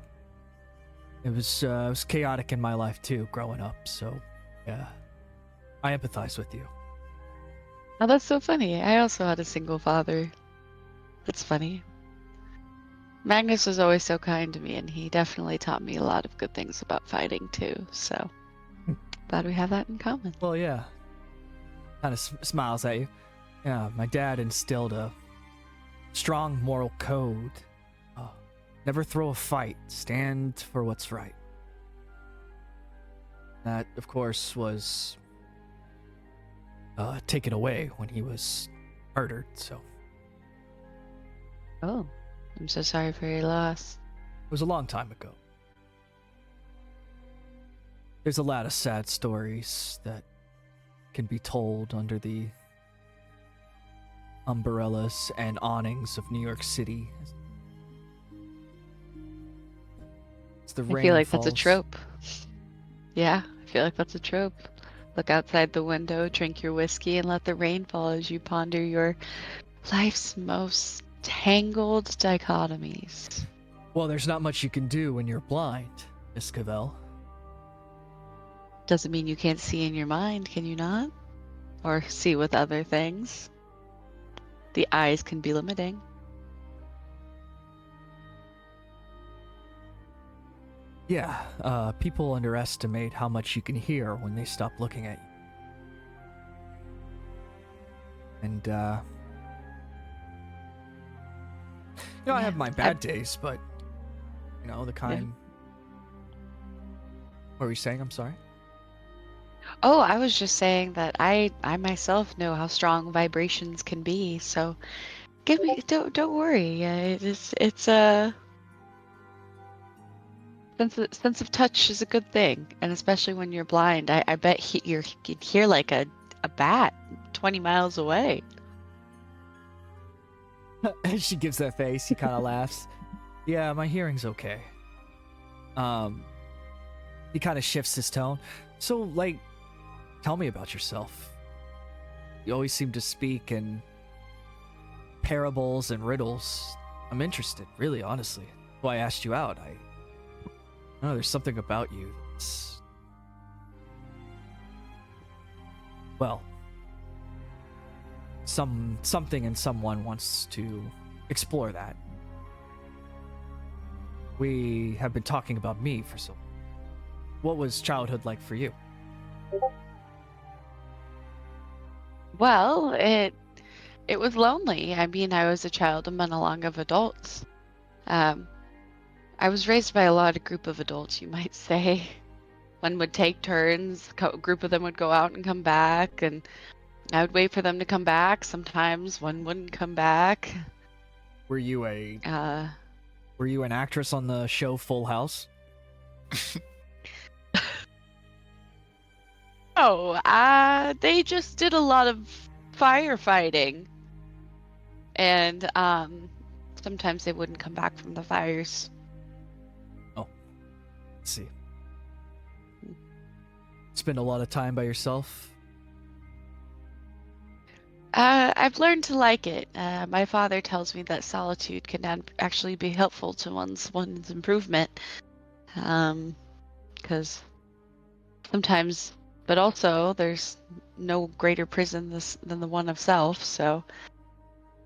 it was chaotic in my life too, growing up. So, yeah, I empathize with you. Oh, that's so funny. I also had a single father. That's funny. Magnus was always so kind to me, and he definitely taught me a lot of good things about fighting too. So, glad we have that in common. Well, yeah. Kind of smiles at you. Yeah, my dad instilled a strong moral code. Never throw a fight. Stand for what's right. That, of course, was taken away when he was murdered, so. Oh, I'm so sorry for your loss. It was a long time ago. There's a lot of sad stories that can be told under the umbrellas and awnings of New York City. It's the rain I feel like falls. that's a trope. Yeah, I feel like that's a trope. Look outside the window, drink your whiskey, and let the rain fall as you ponder your life's most tangled dichotomies. Well, there's not much you can do when you're blind, Miss Cavell. Doesn't mean you can't see in your mind, can you not? Or see with other things. The eyes can be limiting. Yeah, people underestimate how much you can hear when they stop looking at you. And, I have my bad days, but, the kind... What were you saying? I'm sorry? Oh, I was just saying that I myself know how strong vibrations can be, so don't worry. It's a sense of touch is a good thing, and especially when you're blind. I bet you can hear like a bat 20 miles away. As she gives that face, he kind of laughs. Yeah, my hearing's okay. He kind of shifts his tone. So, tell me about yourself. You always seem to speak in parables and riddles. I'm interested, really, honestly. That's why I asked you out. I know there's something about you that's... Well, something and someone wants to explore that. We have been talking about me for so long. What was childhood like for you? Well, it was lonely. I mean, I was a child among a lot of adults. I was raised by a large group of adults, you might say. One would take turns. A group of them would go out and come back, and I would wait for them to come back. Sometimes one wouldn't come back. Were you an actress on the show Full House? Oh, they just did a lot of firefighting. And sometimes they wouldn't come back from the fires. Oh. Let's see. Spend a lot of time by yourself? I've learned to like it. My father tells me that solitude can actually be helpful to one's improvement. Because sometimes, but also there's no greater prison than the one of self, so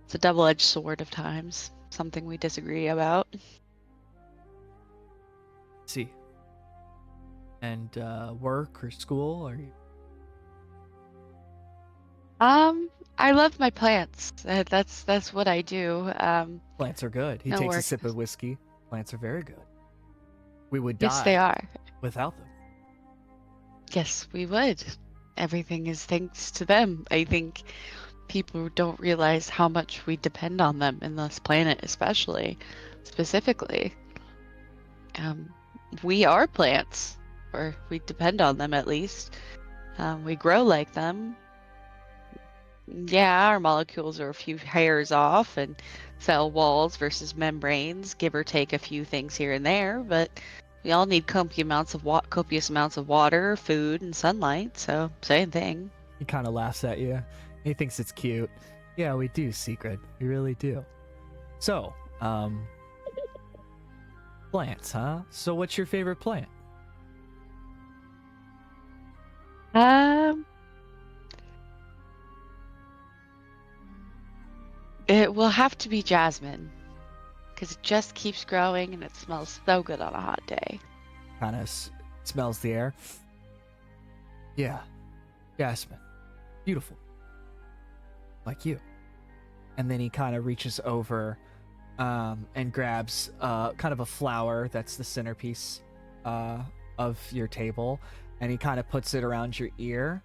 it's a double-edged sword of times. Something we disagree about. See. And work or school, or you? I love my plants. That's what I do. Plants are good. He no takes a work. sip of whiskey. Plants are very good. We would die Yes, they are. without them. Yes, we would. Everything is thanks to them. I think people don't realize how much we depend on them in this planet, specifically. We are plants, or we depend on them at least. We grow like them. Yeah, our molecules are a few hairs off, and cell walls versus membranes, give or take a few things here and there, but we all need copious amounts of water, food, and sunlight, so same thing. He kind of laughs at you. He thinks it's cute. Yeah, we do, Secret. We really do. So, plants, huh? So what's your favorite plant? It will have to be jasmine, because it just keeps growing and it smells so good on a hot day. Kind of smells the air. Yeah, jasmine. Beautiful. Like you. And then he kind of reaches over and grabs kind of a flower that's the centerpiece of your table, and he kind of puts it around your ear.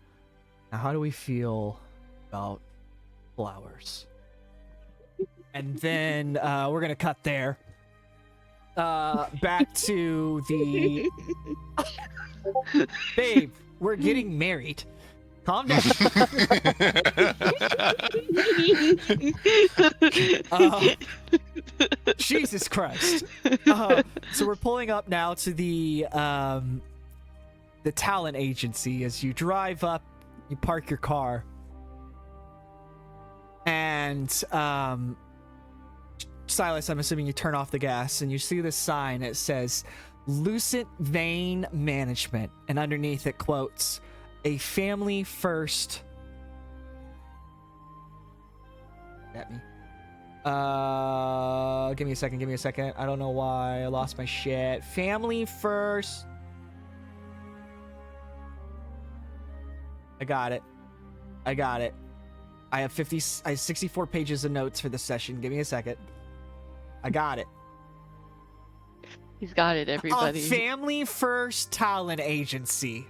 Now, how do we feel about flowers? And then we're gonna cut there. Back to the babe. We're getting married. Calm down. Jesus Christ. So we're pulling up now to the talent agency. As you drive up, you park your car, and Silas, I'm assuming you turn off the gas, and you see this sign. It says Lucent Vein Management, and underneath it quotes, "A family first." At me. Give me a second. I don't know why I lost my shit. Family first. I got it. I have 64 pages of notes for this session. Give me a second. I got it. He's got it, everybody. A family first talent agency.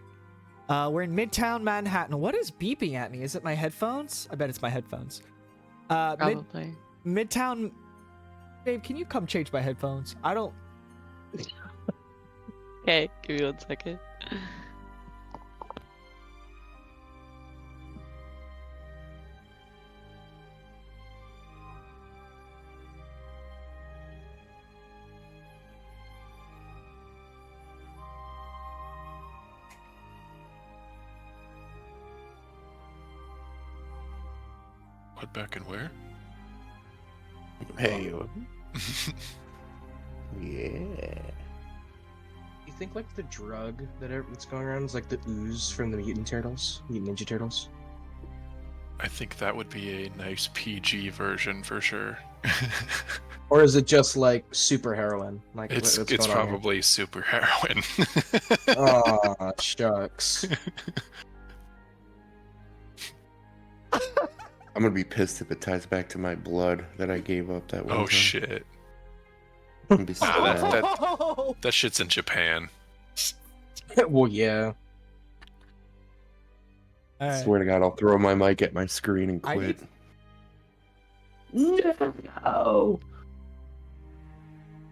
We're in Midtown Manhattan. What is beeping at me? Is it my headphones? I bet it's my headphones. Probably. Midtown. Babe, can you come change my headphones? I don't. Okay, give me 1 second. What, back and where? Hey. Yeah. You think like the drug that's going around is like the ooze from the Mutant Ninja Turtles? I think that would be a nice PG version for sure. Or is it just like super heroin? Like It's what's going on here? probably super heroin. Aw, shucks. I'm gonna be pissed if it ties back to my blood that I gave up that one Oh time. shit. I'm gonna be so Nah, mad. that shit's in Japan. Well, yeah. All right. Swear to God, I'll throw my mic at my screen and I quit. No.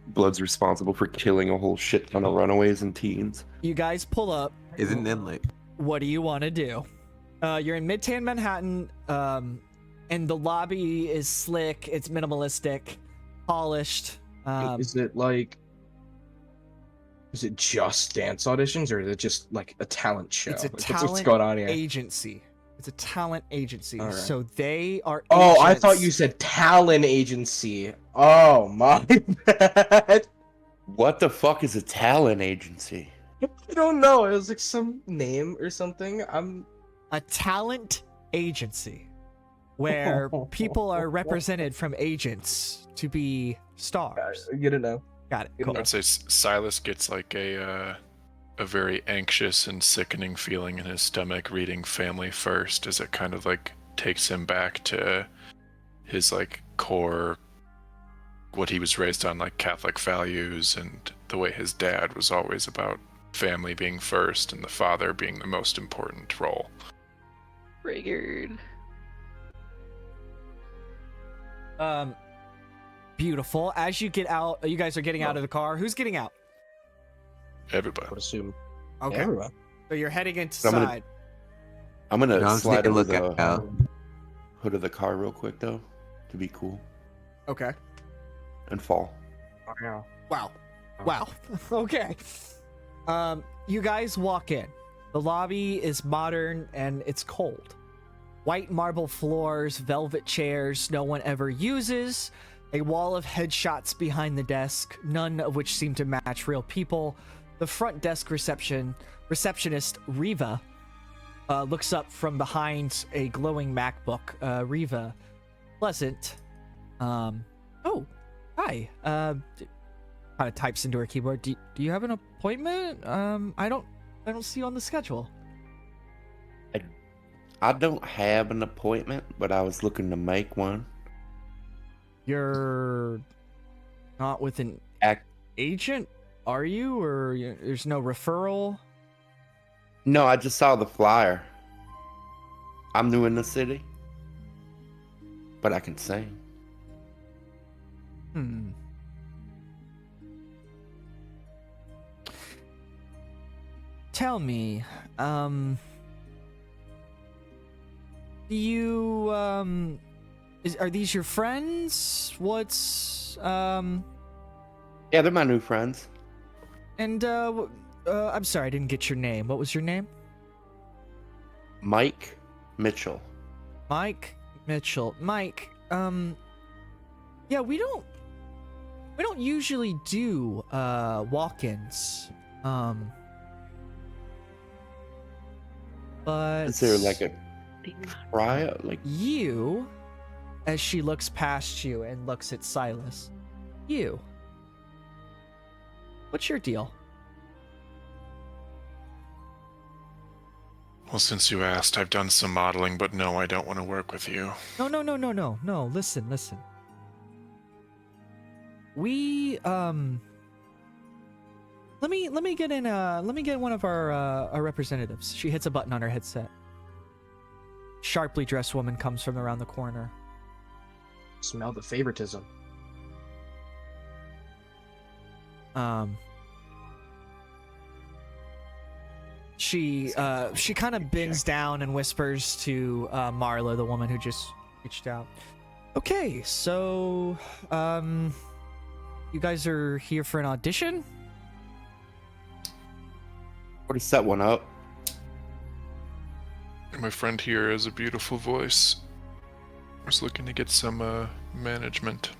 Blood's responsible for killing a whole shit ton of runaways and teens. You guys pull up. Isn't it like What do you want to do? You're in Midtown Manhattan, and the lobby is slick. It's minimalistic, polished. Is it just dance auditions, or is it just like a talent show? It's a Like, talent what's going on here? agency. It's a talent agency. All right. So they are. Oh, I thought agents. you said talent agency. Oh my bad. What the fuck is a talent agency? I don't know. It was like some name or something. a talent agency where people are represented from agents to be stars. You don't know. Got it. Good Cool. I'd say Silas gets like a very anxious and sickening feeling in his stomach reading Family First, as it kind of like takes him back to his like core, what he was raised on, like Catholic values, and the way his dad was always about family being first and the father being the most important role. Triggered. Beautiful. As you get out, you guys are getting out of the car. Who's getting out? Everybody. I would assume. Okay. Everyone. So you're heading I'm inside. gonna- I'm gonna No, I'm slide taking a over look the out. hood of the car real quick though, to be cool, Okay. and fall. Oh, yeah. Wow. Wow. Okay. You guys walk in. The lobby is modern and it's cold. White marble floors, velvet chairs no one ever uses, a wall of headshots behind the desk, none of which seem to match real people. The front desk receptionist, Riva, looks up from behind a glowing MacBook. Riva, pleasant. Oh, hi. Kind of types into her keyboard. Do you have an appointment? I don't see you on the schedule. I don't have an appointment, but I was looking to make one. You're not with an agent, are you? Or there's no referral? No, I just saw the flyer. I'm new in the city, but I can sing. Tell me, you are these your friends? What's Yeah, they're my new friends. And I'm sorry, I didn't get your name. What was your name? Mike Mitchell. Mike Mitchell. Mike, yeah, we don't usually do walk-ins. But Is there like a trial? Like you, as she looks past you and looks at Silas, you. What's your deal? Well, since you asked, I've done some modeling, but no, I don't want to work with you. No. Listen. We let me get one of our representatives. She hits a button on her headset. Sharply dressed woman comes from around the corner. Smell the favoritism. She kind of bends down and whispers to Marla, the woman who just reached out. Okay, so you guys are here for an audition? already set one up. My friend here has a beautiful voice. I was looking to get some management.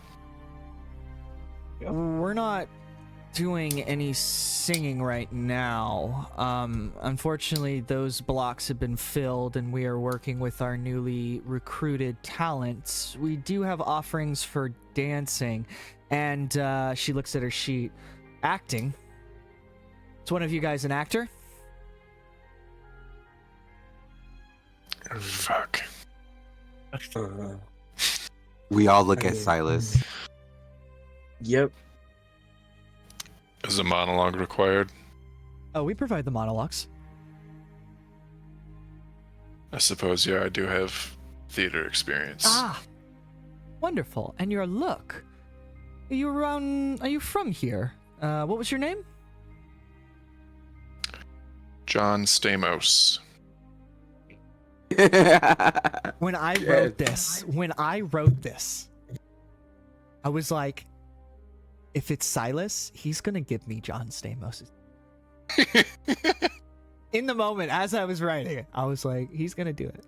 We're not doing any singing right now. Unfortunately, those blocks have been filled and we are working with our newly recruited talents. We do have offerings for dancing, and she looks at her sheet. Acting. Is one of you guys an actor? Fuck. We all look at Silas. Yep. Is a monologue required? Oh, we provide the monologues. I suppose, yeah, I do have theater experience. Ah, wonderful. And your look. Are you from here? What was your name? John Stamos. When I wrote this, I was like, if it's Silas, he's gonna give me John Stamos. In the moment, as I was writing it, I was like, he's gonna do it.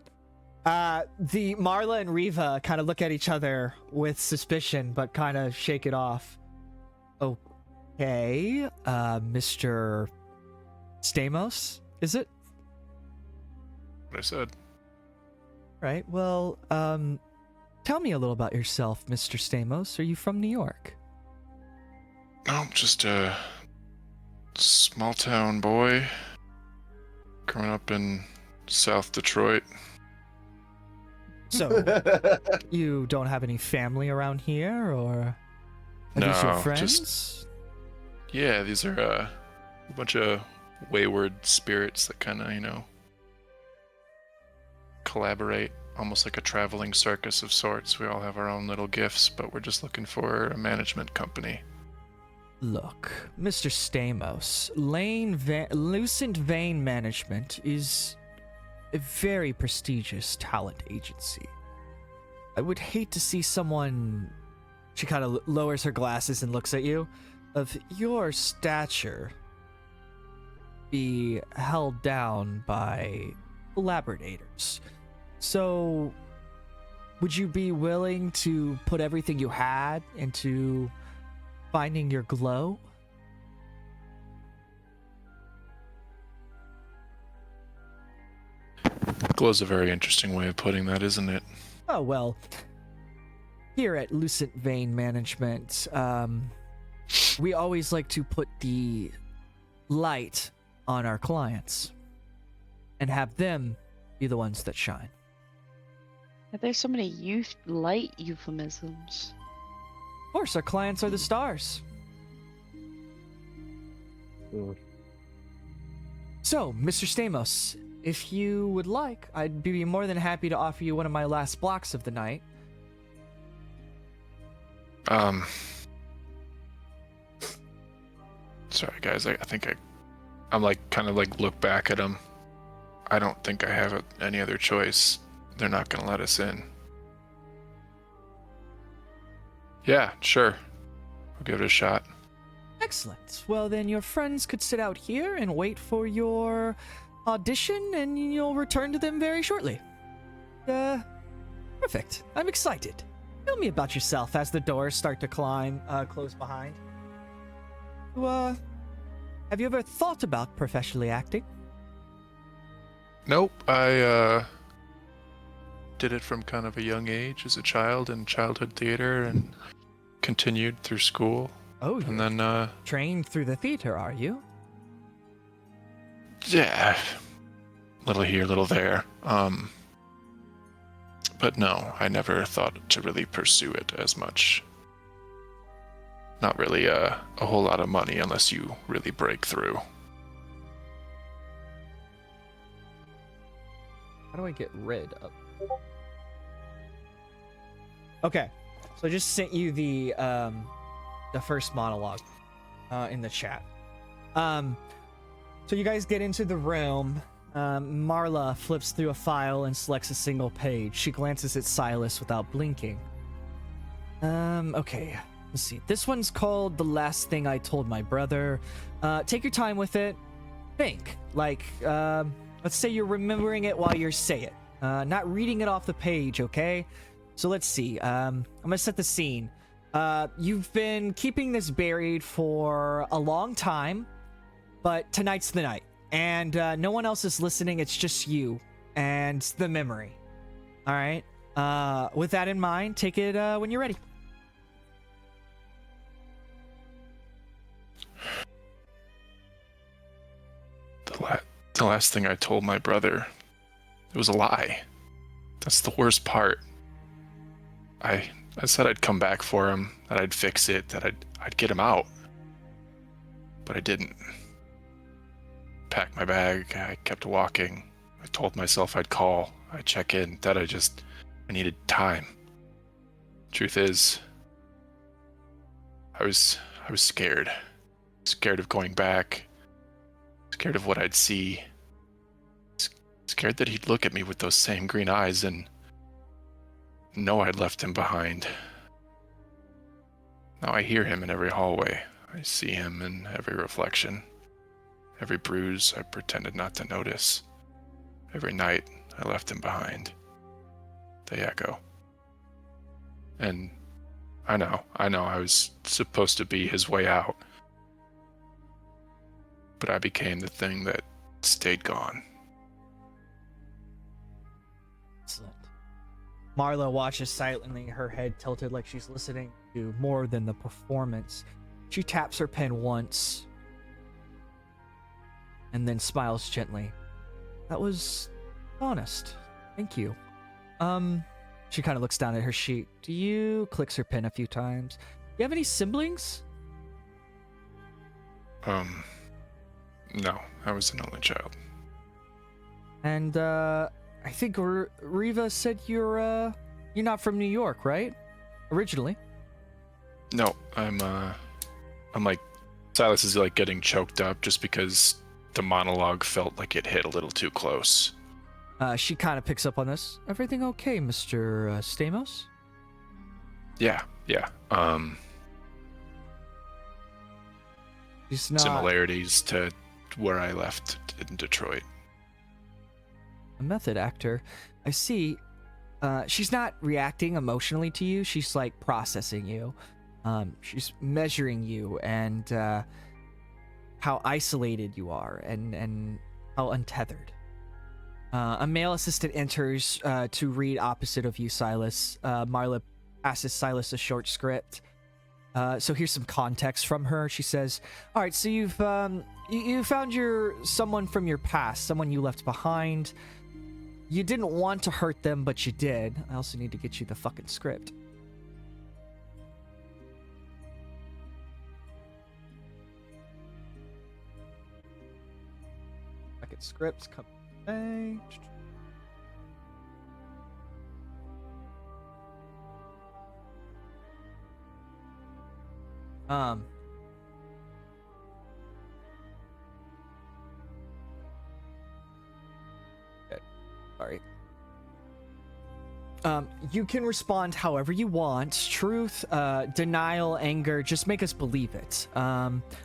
The Marla and Riva kind of look at each other with suspicion, but kind of shake it off. Okay, Mr. Stamos, is it? What I said. Right. Well, tell me a little about yourself, Mr. Stamos. Are you from New York? No, just a small town boy growing up in South Detroit. So, you don't have any family around here, or are these your No, friends? Yeah, these are a bunch of wayward spirits that kind of, collaborate, almost like a traveling circus of sorts. We all have our own little gifts, but we're just looking for a management company. Look, Mr. Stamos, Lucent Vein Management is a very prestigious talent agency. I would hate to see someone, she kind of lowers her glasses and looks at you, of your stature be held down by collaborators. So, would you be willing to put everything you had into finding your glow? Glow's a very interesting way of putting that, isn't it? Oh, well, here at Lucent Vein Management, we always like to put the light on our clients and have them be the ones that shine. There's so many light euphemisms. Of course, our clients are the stars. So, Mr. Stamos, if you would like, I'd be more than happy to offer you one of my last blocks of the night. Sorry guys, I think I'm like kind of like look back at him. I don't think I have any other choice. They're not gonna let us in. Yeah, sure. I'll give it a shot. Excellent. Well, then your friends could sit out here and wait for your audition, and you'll return to them very shortly. Perfect. I'm excited. Tell me about yourself as the doors start to close behind. Have you ever thought about professionally acting? Nope, I did it from kind of a young age as a child in childhood theater and continued through school. Oh, and then trained through the theater, are you? Yeah, little here, little there. But no, I never thought to really pursue it as much. Not really a whole lot of money unless you really break through. How do I get rid of? Okay, so I just sent you the first monologue in the chat. So you guys get into the room. Marla flips through a file and selects a single page. She glances at Silas without blinking. Okay, let's see. This one's called The Last Thing I Told My Brother. Take your time with it. Think. Like, let's say you're remembering it while you say it. Not reading it off the page, okay? So let's see. I'm gonna set the scene. You've been keeping this buried for a long time, but tonight's the night. And no one else is listening, it's just you and the memory. All right? With that in mind, take it when you're ready. The last thing I told my brother, it was a lie. That's the worst part. I said I'd come back for him, that I'd fix it, that I'd get him out. But I didn't. Packed my bag, I kept walking. I told myself I'd call, I'd check in, that I needed time. Truth is, I was scared. Scared of going back. Scared of what I'd see. Scared that he'd look at me with those same green eyes and know I'd left him behind. Now I hear him in every hallway. I see him in every reflection. Every bruise I pretended not to notice. Every night I left him behind. They echo. And I know I was supposed to be his way out. But I became the thing that stayed gone. Excellent. Marla watches silently, her head tilted like she's listening to more than the performance. She taps her pen once and then smiles gently. That was honest. Thank you. She kind of looks down at her sheet. Clicks her pen a few times. Do you have any siblings? No, I was an only child. And I think Riva said you're not from New York, right? Originally. No, I'm like, Silas is like getting choked up just because the monologue felt like it hit a little too close. She kind of picks up on this. Everything okay, Mr. Stamos? Yeah. He's not... Similarities to where I left in Detroit. A method actor. I see. She's not reacting emotionally to you. She's like processing you. She's measuring you and how isolated you are and how untethered. A male assistant enters to read opposite of you, Silas. Marla passes Silas a short script. So here's some context from her. She says, all right, so you found someone from your past, someone you left behind. You didn't want to hurt them, but you did. I also need to get you the fucking script. Fucking scripts come. Sorry. You can respond however you want. Truth, denial, anger, just make us believe it.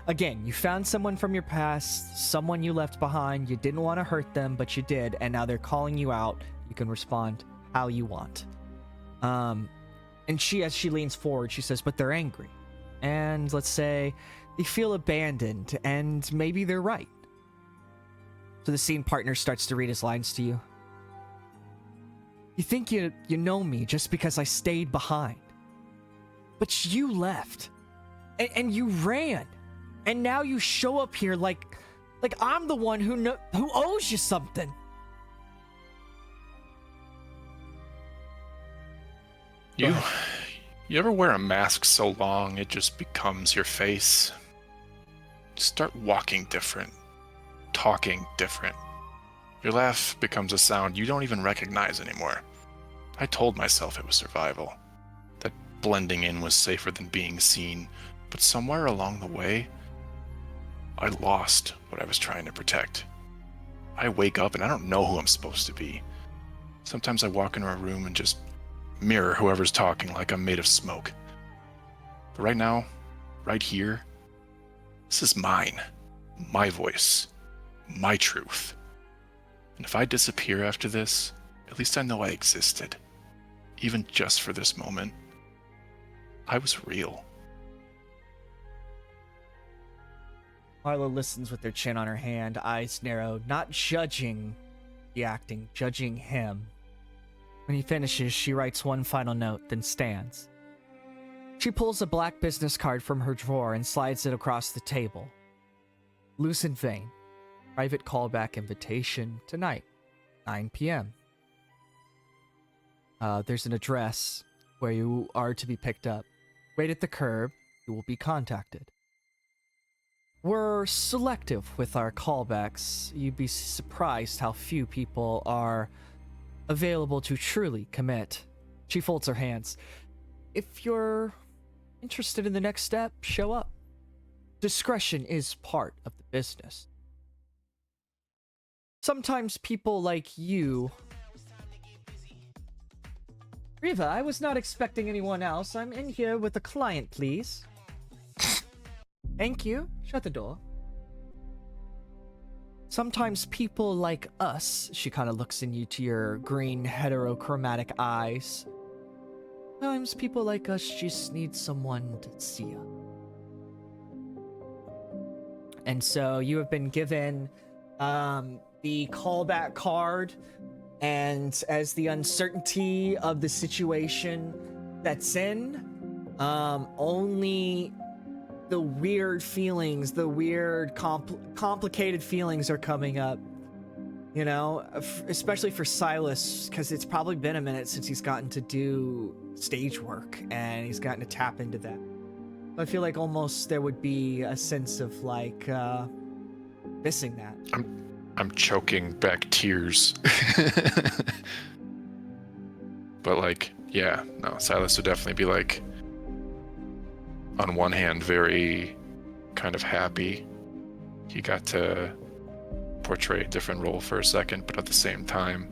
Again, you found someone from your past, someone you left behind. You didn't want to hurt them, but you did, and now they're calling you out. You can respond how you want. And as she leans forward, she says, but they're angry. And let's say they feel abandoned, and maybe they're right. So the scene partner starts to read his lines to you. You think you know me just because I stayed behind. But you left. And you ran. And now you show up here like I'm the one who owes you something. You ever wear a mask so long it just becomes your face? Start walking different, talking different. Your laugh becomes a sound you don't even recognize anymore. I told myself it was survival, that blending in was safer than being seen, but somewhere along the way, I lost what I was trying to protect. I wake up and I don't know who I'm supposed to be. Sometimes I walk into a room and just mirror whoever's talking like I'm made of smoke. But right now, right here, this is mine, my voice, my truth. And if I disappear after this, at least I know I existed. Even just for this moment. I was real. Marla listens with her chin on her hand, eyes narrowed, not judging the acting, judging him. When he finishes, she writes one final note, then stands. She pulls a black business card from her drawer and slides it across the table. Loose and vain. Private callback invitation tonight, 9 p.m. There's an address where you are to be picked up. Wait at the curb. You will be contacted. We're selective with our callbacks. You'd be surprised how few people are available to truly commit. She folds her hands. If you're interested in the next step, show up. Discretion is part of the business. Sometimes people like you... Riva, I was not expecting anyone else. I'm in here with a client, please. Thank you. Shut the door. Sometimes people like us, she kind of looks into your green heterochromatic eyes. Sometimes people like us just need someone to see them. And so you have been given the callback card, and as the uncertainty of the situation that's in, only the weird feelings, the weird complicated feelings are coming up, you know, especially for Silas, because it's probably been a minute since he's gotten to do stage work and he's gotten to tap into that. I feel like almost there would be a sense of like missing that. I'm choking back tears. But like, yeah, no, Silas would definitely be like, on one hand, very kind of happy. He got to portray a different role for a second, but at the same time,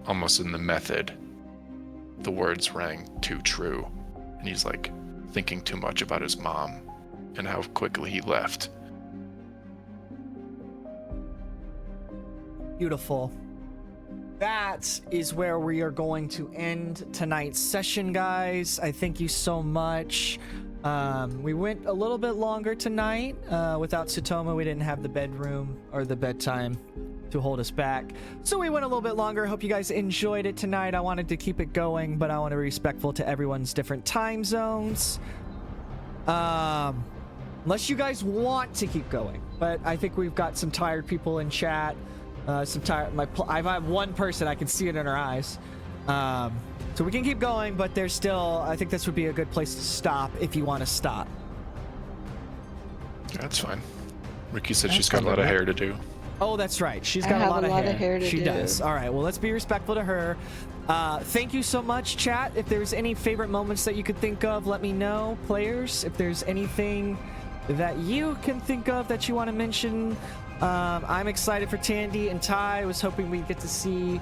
almost in the method, the words rang too true. And he's like thinking too much about his mom and how quickly he left. Beautiful. That is where we are going to end tonight's session, guys. I thank you so much. We went a little bit longer tonight. Without Sutoma, we didn't have the bedroom or the bedtime to hold us back. So we went a little bit longer. Hope you guys enjoyed it tonight. I wanted to keep it going, but I want to be respectful to everyone's different time zones. Unless you guys want to keep going. But I think we've got some tired people in chat. I have one person, I can see it in her eyes. So we can keep going, but there's still, I think this would be a good place to stop if you want to stop. Yeah, that's fine. Ricky said she's got a lot of hair to do. Oh, that's right. She's got a lot of hair. To she do. does. All right. Well, let's be respectful to her. Thank you so much, chat. If there's any favorite moments that you could think of, let me know. Players, if there's anything that you can think of that you want to mention. I'm excited for Tandy and Ty. I was hoping we'd get to see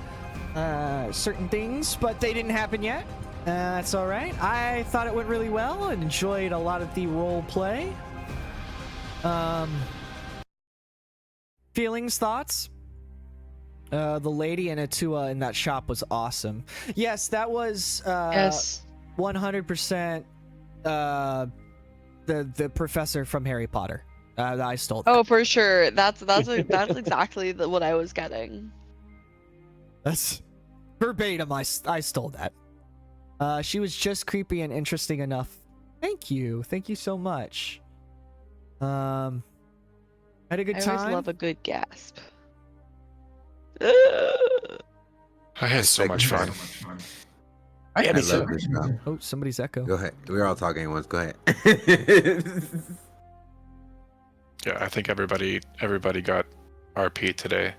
certain things, but they didn't happen yet. That's all right. I thought it went really well and enjoyed a lot of the role play. Feelings, thoughts? The lady in Atua in that shop was awesome. Yes, that was Yes. 100% the professor from Harry Potter. I stole that. Oh, for sure. That's exactly what I was getting. That's verbatim. I stole that. She was just creepy and interesting enough. Thank you so much. Had a good time. I always love a good gasp. I had so much fun. I had I a love this show. Oh, somebody's echo. Go ahead. We're all talking at once. Go ahead. Yeah, I think everybody got RP today,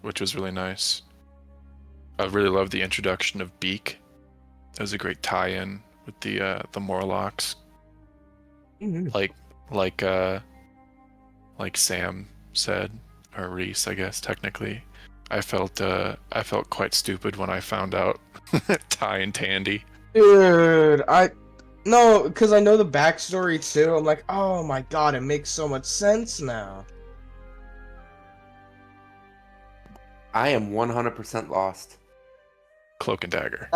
which was really nice. I really love the introduction of Beak. That was a great tie-in with the Morlocks. Mhm. Like Sam said, or Reese, I guess technically. I felt quite stupid when I found out Ty and Tandy. Dude, no, because I know the backstory too. I'm like, oh my god, it makes so much sense now. I am 100% lost. Cloak and Dagger.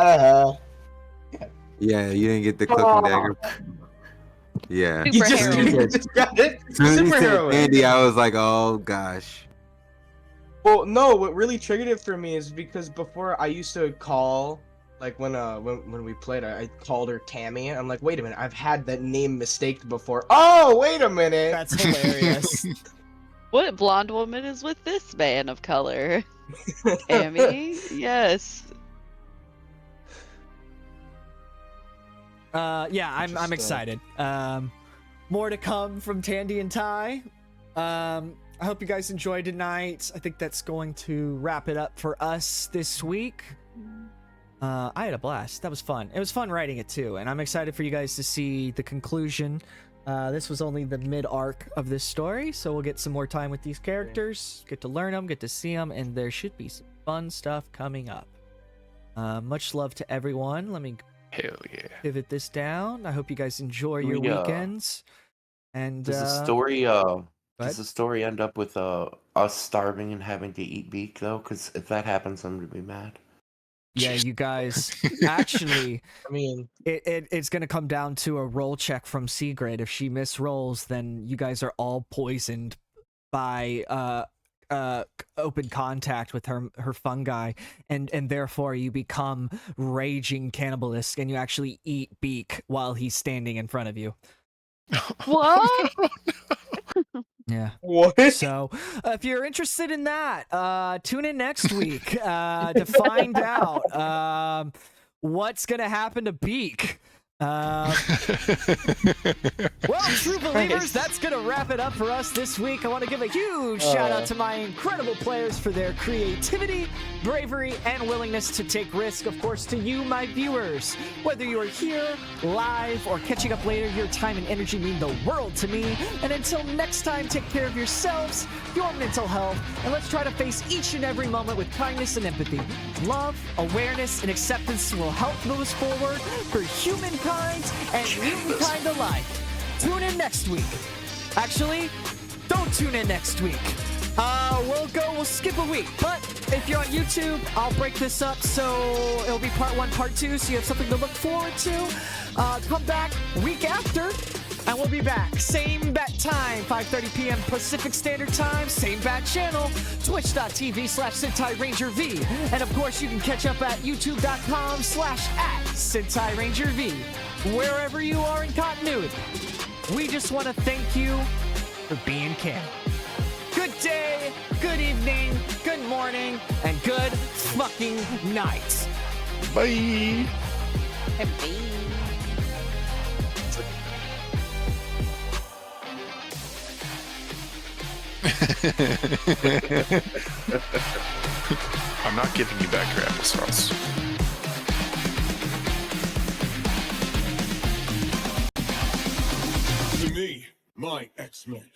Yeah, you didn't get the cloak and dagger. Yeah. You Superhero. just got it. As soon as you said Superhero. Andy, I was like, oh gosh. Well, no, what really triggered it for me is because before I used to call, like when we played, I called her Tammy. I'm like, wait a minute, I've had that name mistaked before. Oh, wait a minute. That's hilarious. What blonde woman is with this man of color? Tammy? Yes. Yeah, I'm excited. More to come from Tandy and Ty. I hope you guys enjoyed tonight. I think that's going to wrap it up for us this week. I had a blast. That was fun. It was fun writing it too, and I'm excited for you guys to see the conclusion. This was only the mid-arc of this story, so we'll get some more time with these characters, get to learn them, get to see them, and there should be some fun stuff coming up. Much love to everyone. Let me Hell yeah. pivot this down. I hope you guys enjoy your weekends. And Does the story end up with us starving and having to eat Beak though? Because if that happens, I'm gonna be mad. yeah, you guys actually, I mean, it's gonna come down to a roll check from Sigrid. If she misrolls, then you guys are all poisoned by open contact with her fungi, and therefore you become raging cannibalistic, and you actually eat Beak while he's standing in front of you. What? Yeah. what? So, if you're interested in that, tune in next week to find out what's gonna happen to Beak. Well, true believers, that's gonna wrap it up for us this week. I want to give a huge shout out to my incredible players for their creativity, bravery, and willingness to take risk. Of course, to you, my viewers, whether you are here live or catching up later, your time and energy mean the world to me. And until next time, take care of yourselves, your mental health, and let's try to face each and every moment with kindness and empathy. Love, awareness, and acceptance will help move us forward for humankind and humankind alike. Tune in next week. Actually, don't tune in next week. We'll skip a week, but if you're on YouTube, I'll break this up so it'll be part 1, part 2, so you have something to look forward to. Come back week after, and we'll be back. Same bat time, 5:30 p.m. Pacific Standard Time, same bat channel, twitch.tv/SentaiRangerV. And of course, you can catch up at youtube.com/@SentaiRangerV. Wherever you are in continuity, we just want to thank you for being canon. Good day, good evening, good morning, and good fucking night. Bye. I'm not giving you back your applesauce. To me, my X-Men.